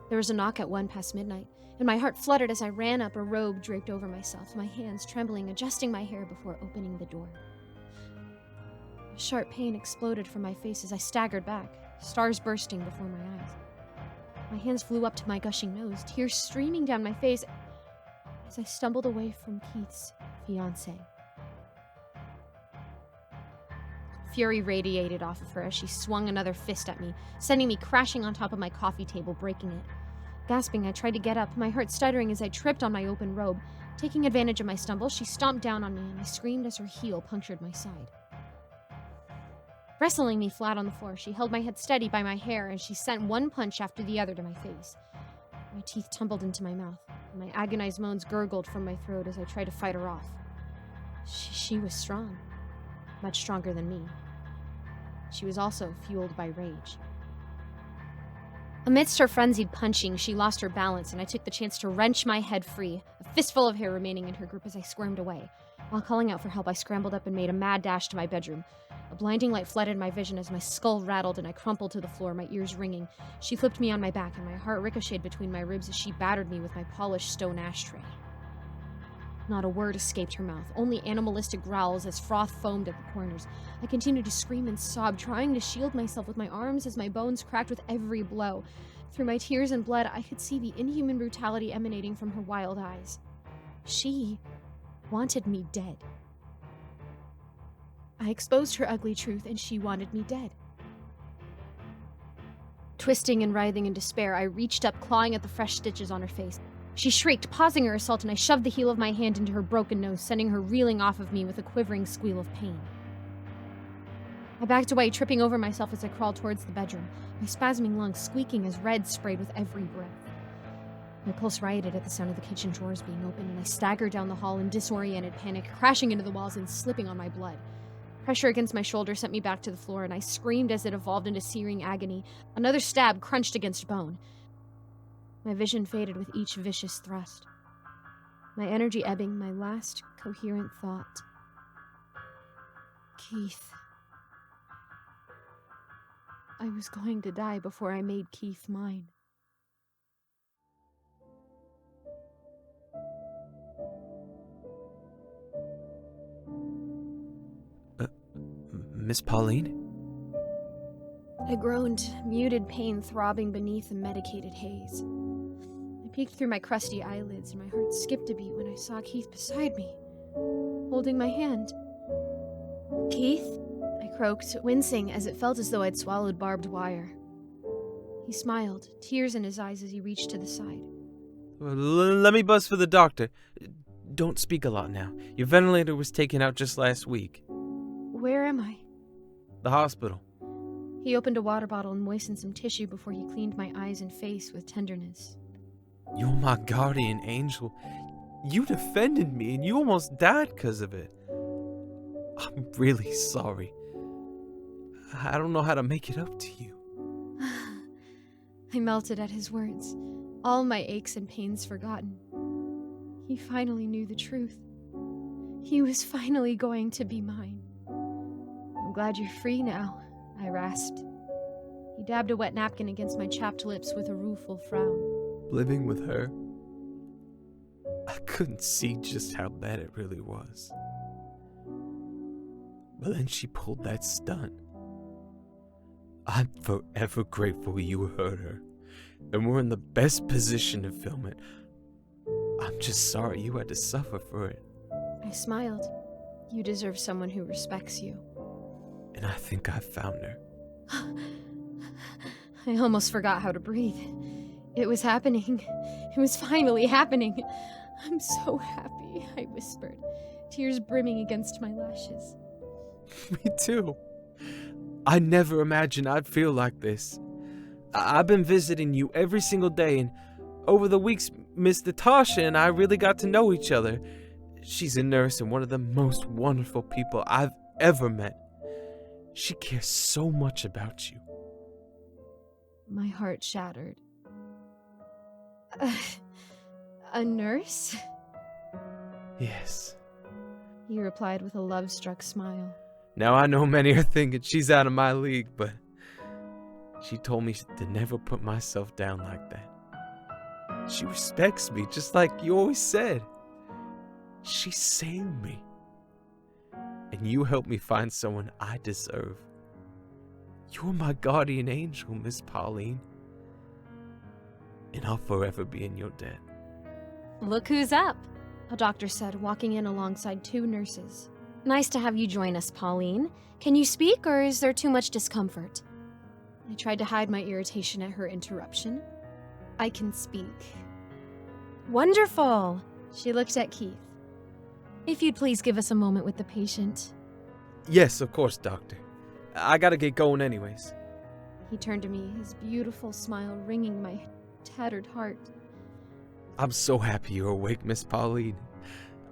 There was a knock at 1 past midnight, and my heart fluttered as I ran up, a robe draped over myself, my hands trembling, adjusting my hair before opening the door. A sharp pain exploded from my face as I staggered back, stars bursting before my eyes. My hands flew up to my gushing nose, tears streaming down my face as I stumbled away from Keith's fiancée. Fury radiated off of her as she swung another fist at me, sending me crashing on top of my coffee table, breaking it. Gasping, I tried to get up, my heart stuttering as I tripped on my open robe. Taking advantage of my stumble, she stomped down on me, and I screamed as her heel punctured my side. Wrestling me flat on the floor, she held my head steady by my hair as she sent one punch after the other to my face. My teeth tumbled into my mouth, and my agonized moans gurgled from my throat as I tried to fight her off. She was strong, much stronger than me. She was also fueled by rage. Amidst her frenzied punching, she lost her balance, and I took the chance to wrench my head free, a fistful of hair remaining in her grip as I squirmed away. While calling out for help, I scrambled up and made a mad dash to my bedroom. A blinding light flooded my vision as my skull rattled and I crumpled to the floor, my ears ringing. She flipped me on my back, and my heart ricocheted between my ribs as she battered me with my polished stone ashtray. Not a word escaped her mouth, only animalistic growls as froth foamed at the corners. I continued to scream and sob, trying to shield myself with my arms as my bones cracked with every blow. Through my tears and blood, I could see the inhuman brutality emanating from her wild eyes. She wanted me dead. I exposed her ugly truth, and she wanted me dead. Twisting and writhing in despair, I reached up, clawing at the fresh stitches on her face. She shrieked, pausing her assault, and I shoved the heel of my hand into her broken nose, sending her reeling off of me with a quivering squeal of pain. I backed away, tripping over myself as I crawled towards the bedroom, my spasming lungs squeaking as red sprayed with every breath. My pulse rioted at the sound of the kitchen drawers being opened, and I staggered down the hall in disoriented panic, crashing into the walls and slipping on my blood. Pressure against my shoulder sent me back to the floor, and I screamed as it evolved into searing agony. Another stab crunched against bone. My vision faded with each vicious thrust. My energy ebbing, my last coherent thought. Keith. I was going to die before I made Keith mine. Miss Pauline? I groaned, muted pain throbbing beneath the medicated haze. I peeked through my crusty eyelids, and my heart skipped a beat when I saw Keith beside me, holding my hand. Keith? I croaked, wincing as it felt as though I'd swallowed barbed wire. He smiled, tears in his eyes as he reached to the side. Let me buzz for the doctor. Don't speak a lot now. Your ventilator was taken out just last week. Where am I? The hospital. He opened a water bottle and moistened some tissue before he cleaned my eyes and face with tenderness. You're my guardian angel. You defended me and you almost died because of it. I'm really sorry. I don't know how to make it up to you. I melted at his words, all my aches and pains forgotten. He finally knew the truth. He was finally going to be mine. I'm glad you're free now, I rasped. He dabbed a wet napkin against my chapped lips with a rueful frown. Living with her, I couldn't see just how bad it really was. But then she pulled that stunt. I'm forever grateful you heard her, and we're in the best position to film it. I'm just sorry you had to suffer for it. I smiled. You deserve someone who respects you. And I think I found her. I almost forgot how to breathe. It was happening. It was finally happening. I'm so happy, I whispered, tears brimming against my lashes. Me too. I never imagined I'd feel like this. I've been visiting you every single day, and over the weeks, Miss Natasha and I really got to know each other. She's a nurse and one of the most wonderful people I've ever met. She cares so much about you. My heart shattered. A nurse? Yes. He replied with a love-struck smile. Now I know many are thinking she's out of my league, but she told me to never put myself down like that. She respects me just like you always said. She saved me. And you helped me find someone I deserve. You're my guardian angel, Miss Pauline. And I'll forever be in your debt. Look who's up. A doctor said, walking in alongside two nurses. Nice to have you join us, Pauline. Can you speak, or is there too much discomfort? I tried to hide my irritation at her interruption. I can speak. Wonderful. She looked at Keith. If you'd please give us a moment with the patient. Yes, of course, Doctor. I gotta get going anyways. He turned to me, his beautiful smile wringing my tattered heart. I'm so happy you're awake, Miss Pauline.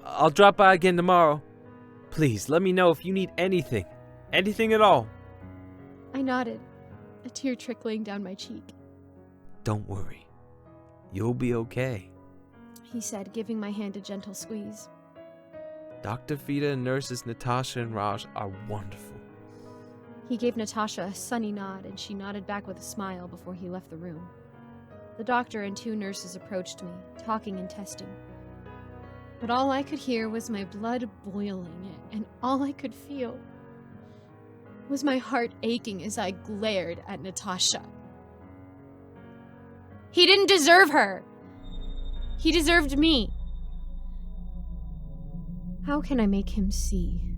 I'll drop by again tomorrow. Please, let me know if you need anything. Anything at all. I nodded, a tear trickling down my cheek. Don't worry. You'll be okay. He said, giving my hand a gentle squeeze. Dr. Fida and nurses Natasha and Raj are wonderful. He gave Natasha a sunny nod, and she nodded back with a smile before he left the room. The doctor and two nurses approached me, talking and testing. But all I could hear was my blood boiling, and all I could feel was my heart aching as I glared at Natasha. He didn't deserve her. He deserved me. How can I make him see?